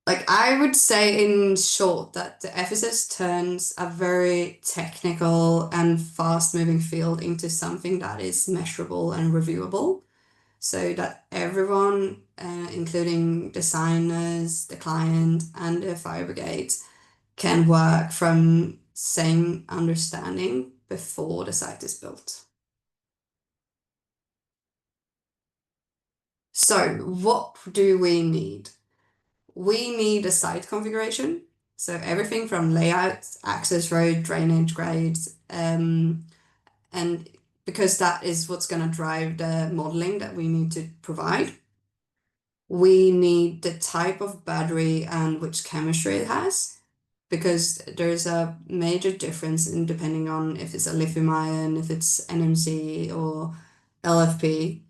Like I would say in short that the FSS turns a very technical and fast-moving field into something that is measurable and reviewable, so that everyone, including designers, the client, and the fire brigades, can work from same understanding before the site is built. So what do we need? We need a site configuration. So everything from layout, access road, drainage grades, and because that is what's going to drive the modeling that we need to provide. We need the type of battery and which chemistry it has, because there's a major difference in depending on if it's a lithium ion, if it's NMC or LFP,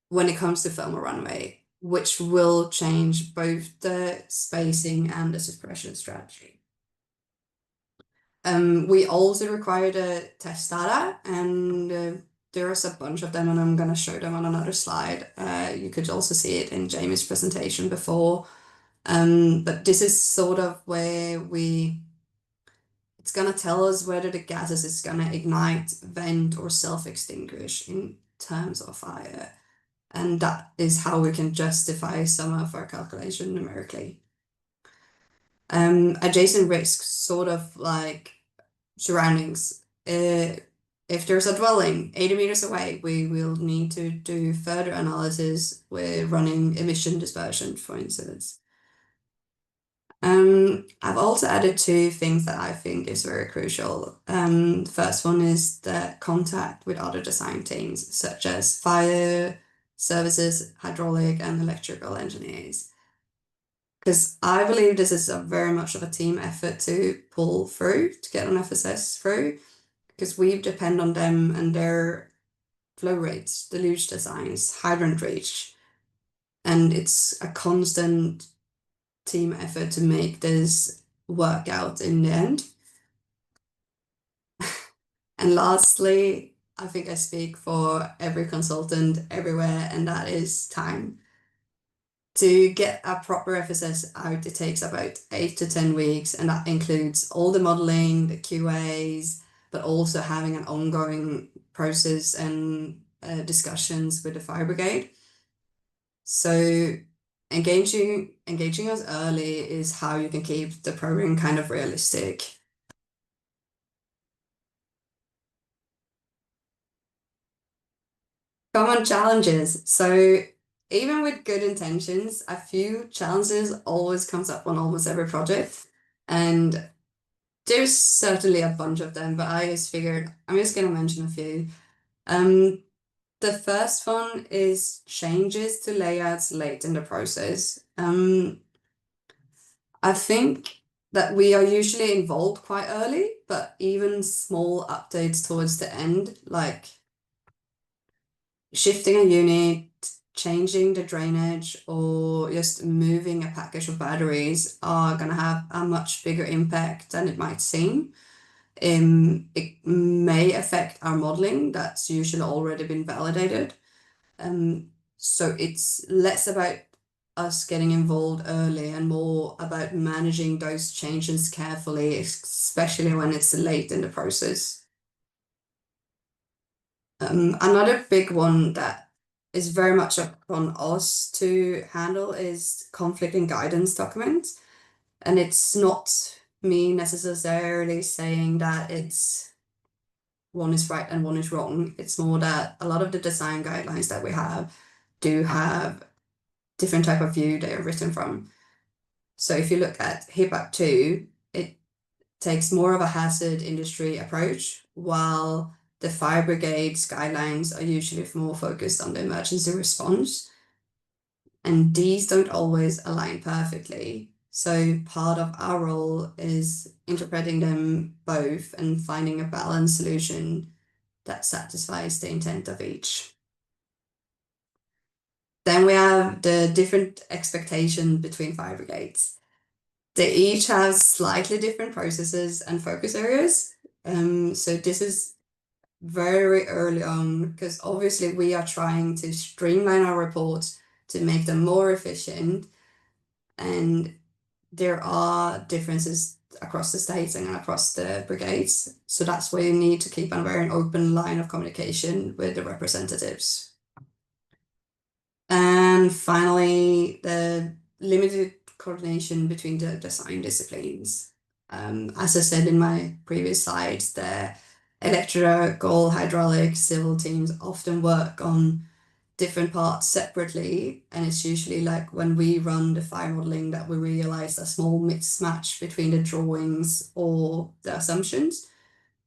when it comes to thermal runaway, which will change both the spacing and the suppression strategy. We also require the test data, and there's a bunch of them, and I'm going to show them on another slide. You could also see it in Jamie's presentation before. But this is sort of where it's going to tell us whether the gases is going to ignite, vent, or self-extinguish in terms of fire. And that is how we can justify some of our calculation numerically. Adjacent risks, sort of like surroundings. If there's a dwelling 80 meters away, we will need to do further analysis with running emission dispersion, for instance. I've also added two things that I think is very crucial. The first one is the contact with other design teams, such as fire services, hydraulic, and electrical engineers. Because I believe this is a very much of a team effort to pull through, to get an FSS through, because we depend on them and their flow rates, deluge designs, hydrant reach, and it's a constant team effort to make this work out in the end. And lastly, I think I speak for every consultant everywhere, and that is time. To get a proper FSS out, it takes about 8 to 10 weeks, and that includes all the modeling, the QAs, but also having an ongoing process and discussions with the fire brigade. So engaging us early is how you can keep the program kind of realistic. Common challenges. So even with good intentions, a few challenges always comes up on almost every project. And there's certainly a bunch of them, but I just figured I'm just gonna mention a few. The first one is changes to layouts late in the process. I think that we are usually involved quite early, but even small updates towards the end, like shifting a unit, changing the drainage, or just moving a package of batteries are going to have a much bigger impact than it might seem. It may affect our modeling that's usually already been validated. So it's less about us getting involved early and more about managing those changes carefully, especially when it's late in the process. Another big one that is very much upon us to handle is conflict and guidance documents. And it's not me necessarily saying that it's one is right and one is wrong. It's more that a lot of the design guidelines that we have do have different type of view they are written from. So if you look at HIPAA 2, it takes more of a hazard industry approach, while the fire brigades guidelines are usually more focused on the emergency response. And these don't always align perfectly. So part of our role is interpreting them both and finding a balanced solution that satisfies the intent of each. Then we have the different expectations between fire brigades. They each have slightly different processes and focus areas. So this is very early on, because obviously we are trying to streamline our reports to make them more efficient. And there are differences across the states and across the brigades. So that's why you need to keep a very open line of communication with the representatives. And finally, the limited coordination between the design disciplines. As I said in my previous slides, the electrical, hydraulic, civil teams often work on different parts separately, and it's usually like when we run the fire modeling that we realize a small mismatch between the drawings or the assumptions.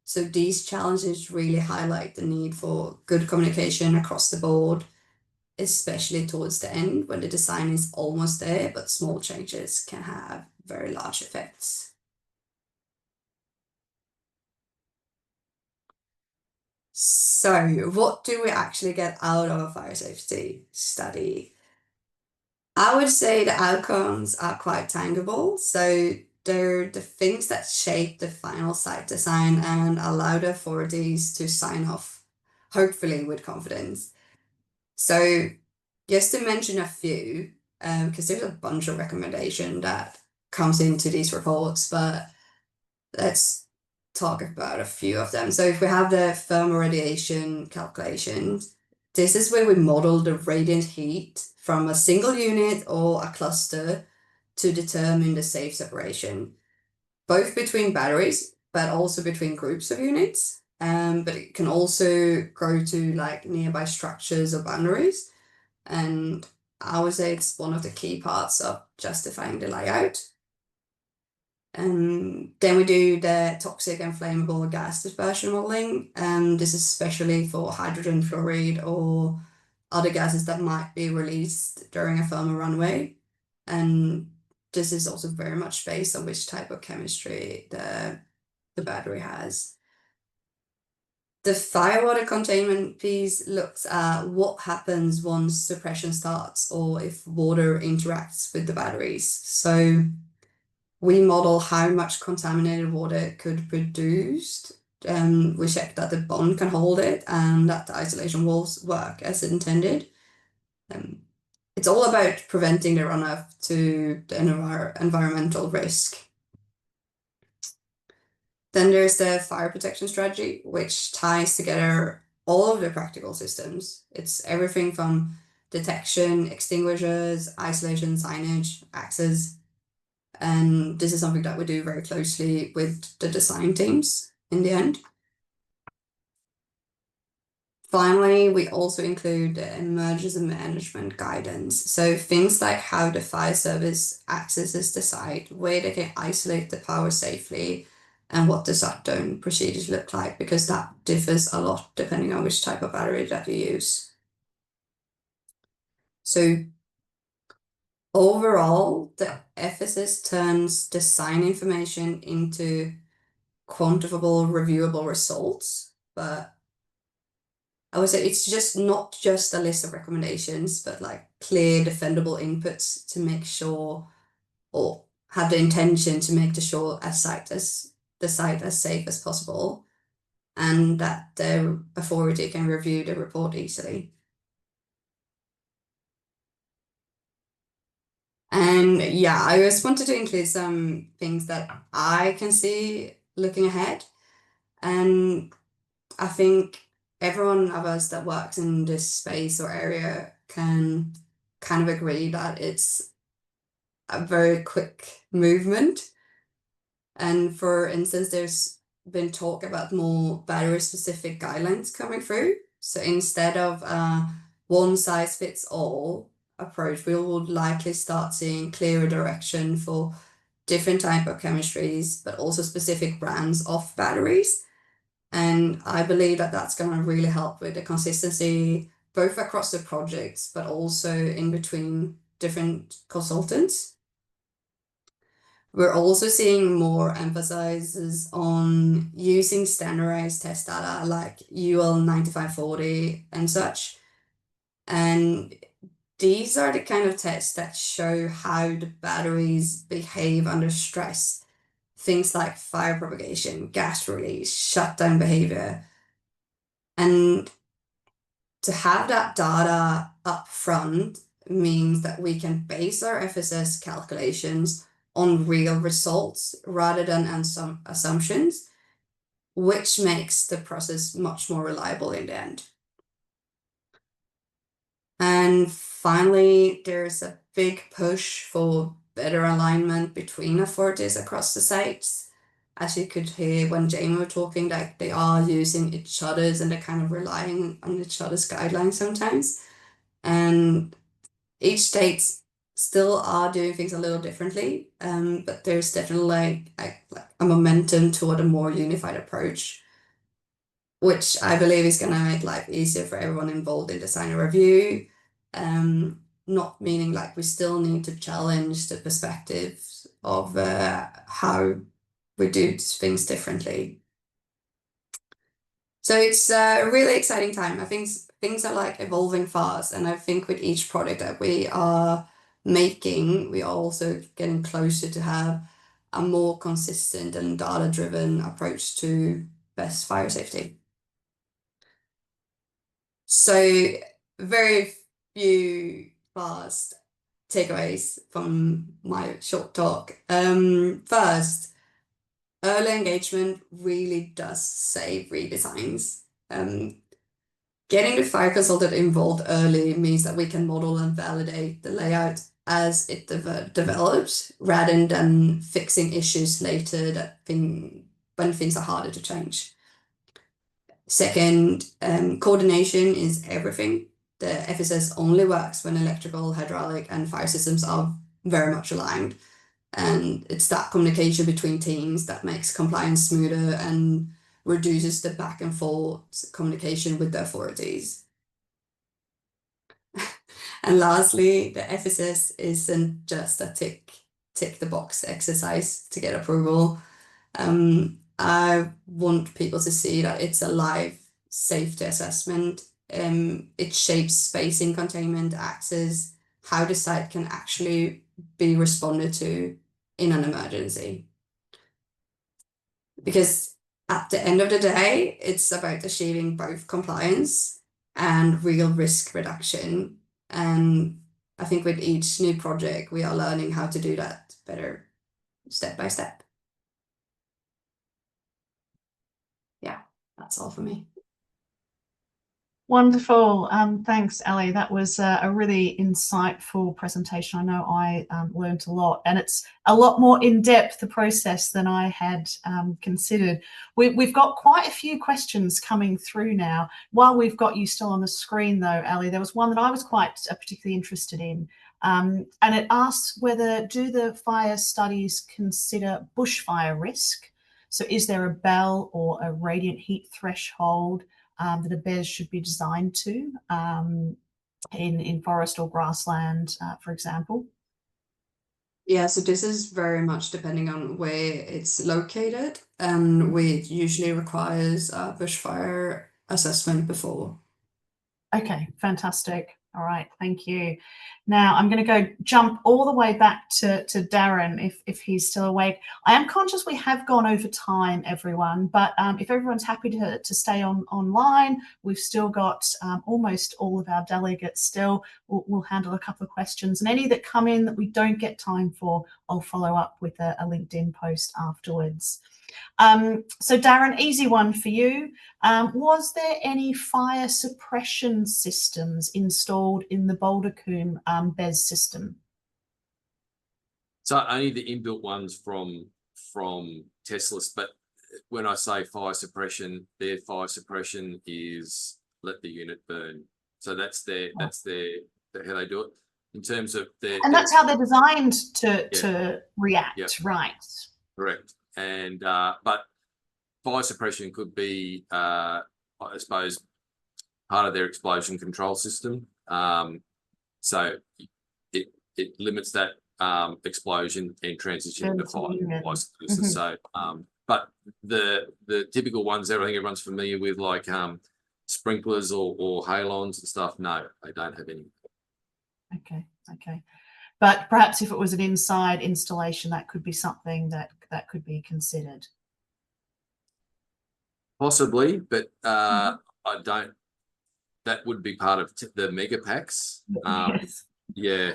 So these challenges really highlight the need for good communication across the board, especially towards the end when the design is almost there, but small changes can have very large effects. So what do we actually get out of a fire safety study? I would say the outcomes are quite tangible. So they're the things that shape the final site design and allow the authorities to sign off, hopefully with confidence. So just to mention a few, because there's a bunch of recommendation that comes into these reports, but let's talk about a few of them. So if we have the thermal radiation calculations, this is where we model the radiant heat from a single unit or a cluster to determine the safe separation, both between batteries, but also between groups of units. But it can also go to like nearby structures or boundaries. And I would say it's one of the key parts of justifying the layout. Then we do the toxic and flammable gas dispersion modeling. This is especially for hydrogen fluoride or other gases that might be released during a thermal runaway. And this is also very much based on which type of chemistry the battery has. The firewater containment piece looks at what happens once suppression starts or if water interacts with the batteries. So we model how much contaminated water could be produced. We check that the bond can hold it and that the isolation walls work as intended. It's all about preventing the runoff to the environmental risk. Then there's the fire protection strategy, which ties together all of the practical systems. It's everything from detection, extinguishers, isolation, signage, access. And this is something that we do very closely with the design teams in the end. Finally, we also include the emergency management guidance. So things like how the fire service accesses the site, where they can isolate the power safely, and what the shutdown procedures look like, because that differs a lot depending on which type of battery that you use. So overall, the FSS turns design information into quantifiable, reviewable results, but I would say it's just not just a list of recommendations, but like clear, defendable inputs to make sure, or have the intention to make sure the site as safe as possible, and that the authority can review the report easily. And yeah, I just wanted to include some things that I can see looking ahead. And I think every one of us that works in this space or area can kind of agree that it's a very quick movement. And for instance, there's been talk about more battery specific guidelines coming through. So instead of one size fits all approach, we would likely start seeing clearer direction for different type of chemistries, but also specific brands of batteries. And I believe that that's going to really help with the consistency, both across the projects, but also in between different consultants. We're also seeing more emphasis on using standardized test data like UL 9540 and such. And these are the kind of tests that show how the batteries behave under stress. Things like fire propagation, gas release, shutdown behavior. And to have that data up front means that we can base our FSS calculations on real results rather than some assumptions, which makes the process much more reliable in the end. And finally, there's a big push for better alignment between authorities across the sites. As you could hear when Jamie was talking, that they are using each other's and they're kind of relying on each other's guidelines sometimes. And each state still are doing things a little differently, but there's definitely like a momentum toward a more unified approach, which I believe is going to make life easier for everyone involved in design and review. Not meaning like we still need to challenge the perspectives of how we do things differently. So it's a really exciting time. I think things are like evolving fast, and I think with each product that we are making, we are also getting closer to have a more consistent and data-driven approach to BESS fire safety. So very few fast takeaways from my short talk. First, early engagement really does save redesigns. Getting the fire consultant involved early means that we can model and validate the layout as it develops, rather than fixing issues later when things are harder to change. Second, coordination is everything. The FSS only works when electrical, hydraulic, and fire systems are very much aligned. And it's that communication between teams that makes compliance smoother and reduces the back and forth communication with the authorities. And lastly, the FSS isn't just a tick the box exercise to get approval. I want people to see that it's a live safety assessment. It shapes spacing, containment, access, how the site can actually be responded to in an emergency. Because at the end of the day, it's about achieving both compliance and real risk reduction. And I think with each new project, we are learning how to do that better step by step. Yeah, that's all for me. Wonderful. Thanks, Ali. That was a really insightful presentation. I know I learned a lot, and it's a lot more in-depth, the process, than I had considered. We've got quite a few questions coming through now. While we've got you still on the screen, though, Ali, there was one that I was quite particularly interested in, and it asks whether do the fire studies consider bushfire risk? So is there a BEL or a radiant heat threshold that a BESS should be designed to in forest or grassland, for example? Yeah, so this is very much depending on where it's located, and it usually requires a bushfire assessment before. Okay, fantastic. All right, thank you. Now I'm going to jump all the way back to Daren if he's still awake. I am conscious we have gone over time, everyone, but if everyone's happy to stay online, we've still got almost all of our delegates still. We'll handle a couple of questions, and any that come in that we don't get time for, I'll follow up with a LinkedIn post afterwards. So Daren, easy one for you. Was there any fire suppression systems installed in the Boulder Combe BESS system? So only the inbuilt ones from Teslas, but when I say fire suppression, their fire suppression is let the unit burn. So that's how they do it in terms of and that's how they're designed to react, right? Correct. And but fire suppression could be, I suppose, part of their explosion control system. So it limits that explosion and transition to fire. So, but the typical ones, I think everyone's familiar with, like sprinklers or halons and stuff. No, they don't have any. Okay. But perhaps if it was an inside installation, that could be something that could be considered. Possibly, but I don't. That would be part of the mega packs. Yes. Yeah,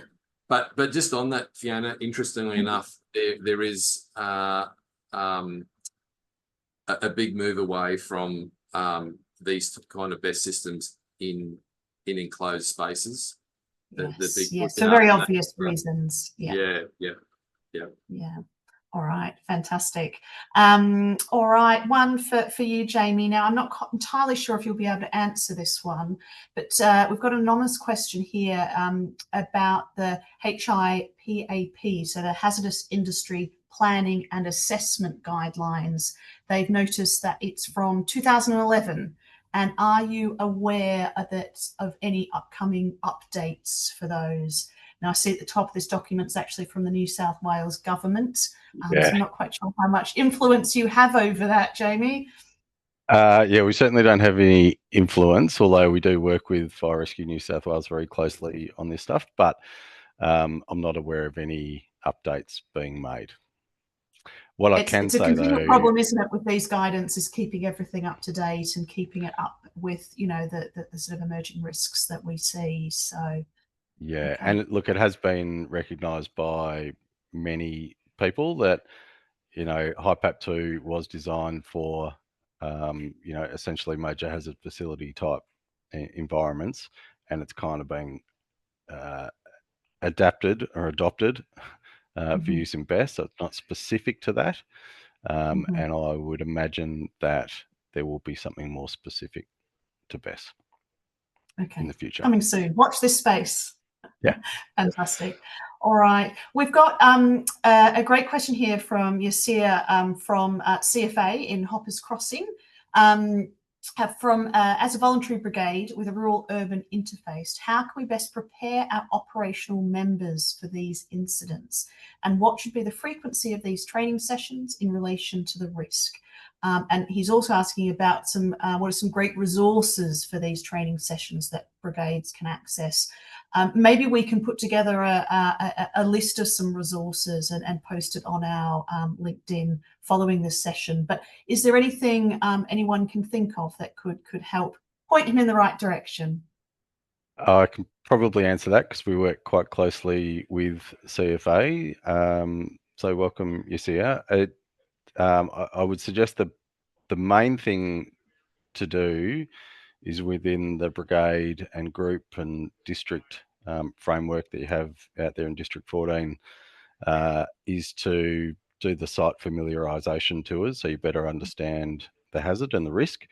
but just on that, Fiona, interestingly enough, there is a big move away from these kind of BESS systems in enclosed spaces. Yes, for very obvious reasons. Yeah. All right, fantastic. All right, one for you, Jamie. Now, I'm not entirely sure if you'll be able to answer this one, but we've got an anonymous question here about the HIPAP, so the Hazardous Industry Planning and Assessment Guidelines. They've noticed that it's from 2011. And are you aware of any upcoming updates for those? Now, I see at the top of this document is actually from the New South Wales government. So I'm not quite sure how much influence you have over that, Jamie. Yeah, we certainly don't have any influence, although we do work with Fire Rescue New South Wales very closely on this stuff, but I'm not aware of any updates being made. What I can say, though, it's a continual problem, isn't it, with these guidance, is keeping everything up to date and keeping it up with, the sort of emerging risks that we see. So yeah, and look, it has been recognised by many people that HIPAP 2 was designed for essentially major hazard facility type environments, and it's kind of been adapted or adopted for use in BESS, so it's not specific to that. And I would imagine that there will be something more specific to BESS in the future. Coming soon. Watch this space. Yeah. Fantastic. All right. We've got a great question here from Yasir from CFA in Hoppers Crossing. As a voluntary brigade with a rural-urban interface, how can we best prepare our operational members for these incidents? And what should be the frequency of these training sessions in relation to the risk? And he's also asking about what are some great resources for these training sessions that brigades can access. Maybe we can put together a list of some resources and post it on our LinkedIn following this session. But is there anything anyone can think of that could help point him in the right direction? I can probably answer that because we work quite closely with CFA. So welcome, Yasir. I would suggest that the main thing to do is within the brigade and group and district framework that you have out there in District 14 is to do the site familiarisation tours so you better understand the hazard and the risk,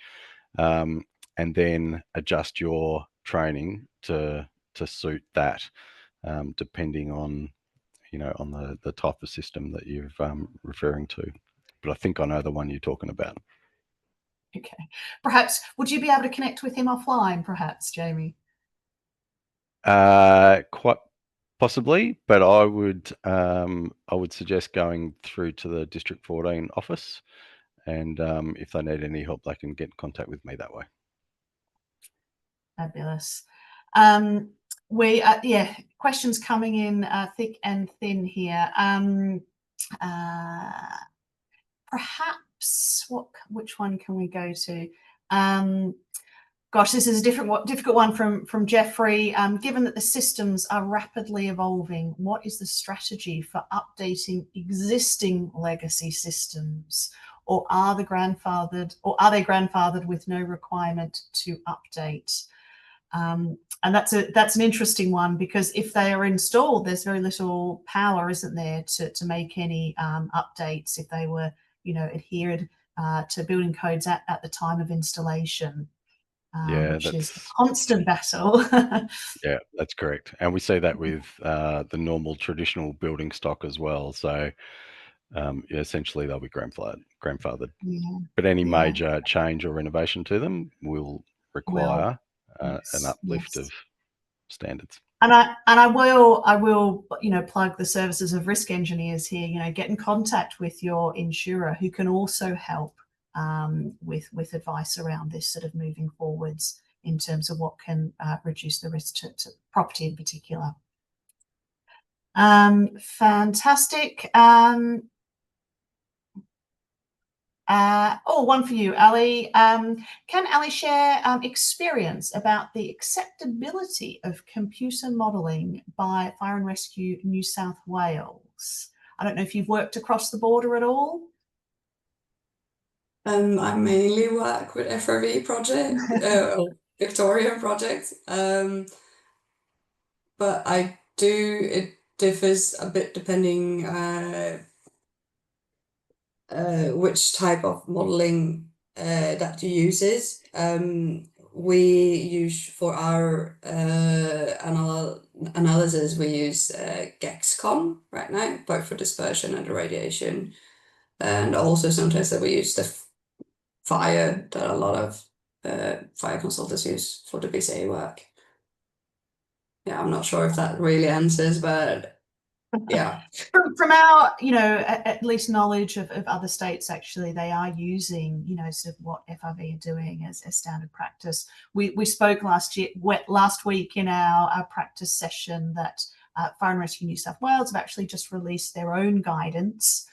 and then adjust your training to suit that, depending on on the type of system that you're referring to. But I think I know the one you're talking about. Okay. Perhaps, would you be able to connect with him offline, perhaps, Jamie? Quite possibly, but I would suggest going through to the District 14 office, and if they need any help, they can get in contact with me that way. Fabulous. Questions coming in thick and thin here. Perhaps which one can we go to? Gosh, this is a difficult one from Jeffrey. Given that the systems are rapidly evolving, what is the strategy for updating existing legacy systems, or are they grandfathered with no requirement to update? And that's an interesting one, because if they are installed, there's very little power, isn't there, to make any updates if they were, adhered to building codes at the time of installation. Which is a constant battle. Yeah, that's correct. And we see that with the normal traditional building stock as well. So essentially they'll be grandfathered. Yeah. But any major change or renovation to them will require an uplift of standards. And I will plug the services of risk engineers here. Get in contact with your insurer, who can also help with advice around this sort of moving forwards in terms of what can reduce the risk to property in particular. Fantastic. One for you, Ali. Can Ali share experience about the acceptability of computer modelling by Fire and Rescue New South Wales? I don't know if you've worked across the border at all. I mainly work with FRV project, Victorian projects, but it differs a bit depending which type of modeling that you uses. We use for our analysis, we use GEXCOM right now, both for dispersion and radiation, and also sometimes that we use the fire that a lot of fire consultants use for the BCA work. Yeah, I'm not sure if that really answers, but yeah. From our, at least knowledge of other states, actually, they are using, sort of what FRV are doing as standard practice. We spoke last week in our practice session that Fire and Rescue New South Wales have actually just released their own guidance.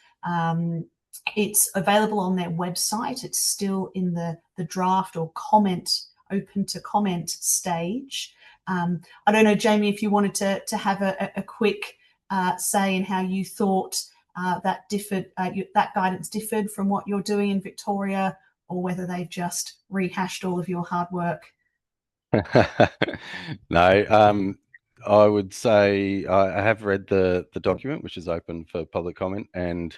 It's available on their website. It's still in the draft or open to comment stage. I don't know, Jamie, if you wanted to have a quick say in how you thought that guidance differed from what you're doing in Victoria, or whether they've just rehashed all of your hard work. No, I would say I have read the document, which is open for public comment, and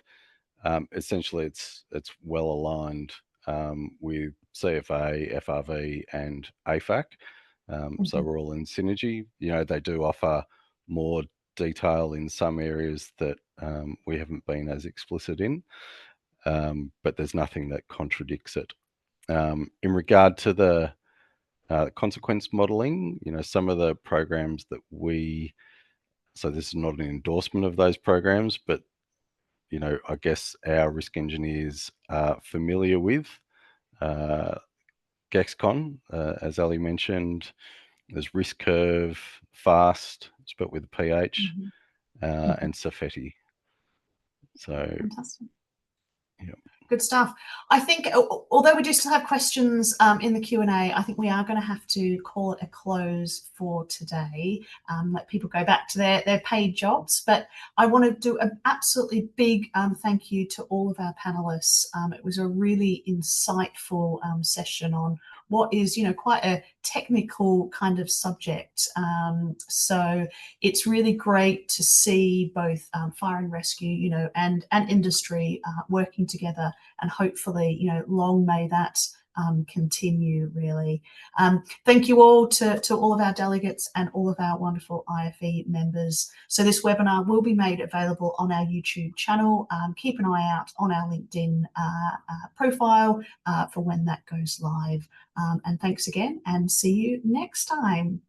essentially it's well aligned with CFA, FRV, and AFAC. So we're all in synergy. They do offer more detail in some areas that we haven't been as explicit in, but there's nothing that contradicts it. In regard to the consequence modelling, some of the programs that so this is not an endorsement of those programs, but I guess our risk engineers are familiar with GEXCON, as Ali mentioned. There's risk curve, FAST, spelt with a PH, and Safety. So, fantastic. Yeah. Good stuff. I think, although we do still have questions in the Q&A, I think we are going to have to call it a close for today. Let people go back to their paid jobs. But I want to do an absolutely big thank you to all of our panelists. It was a really insightful session on what is, quite a technical kind of subject. So it's really great to see both fire and rescue, and industry working together, and hopefully, long may that continue, really. Thank you all to all of our delegates and all of our wonderful IFE members. So this webinar will be made available on our YouTube channel. Keep an eye out on our LinkedIn profile for when that goes live. And thanks again, and see you next time.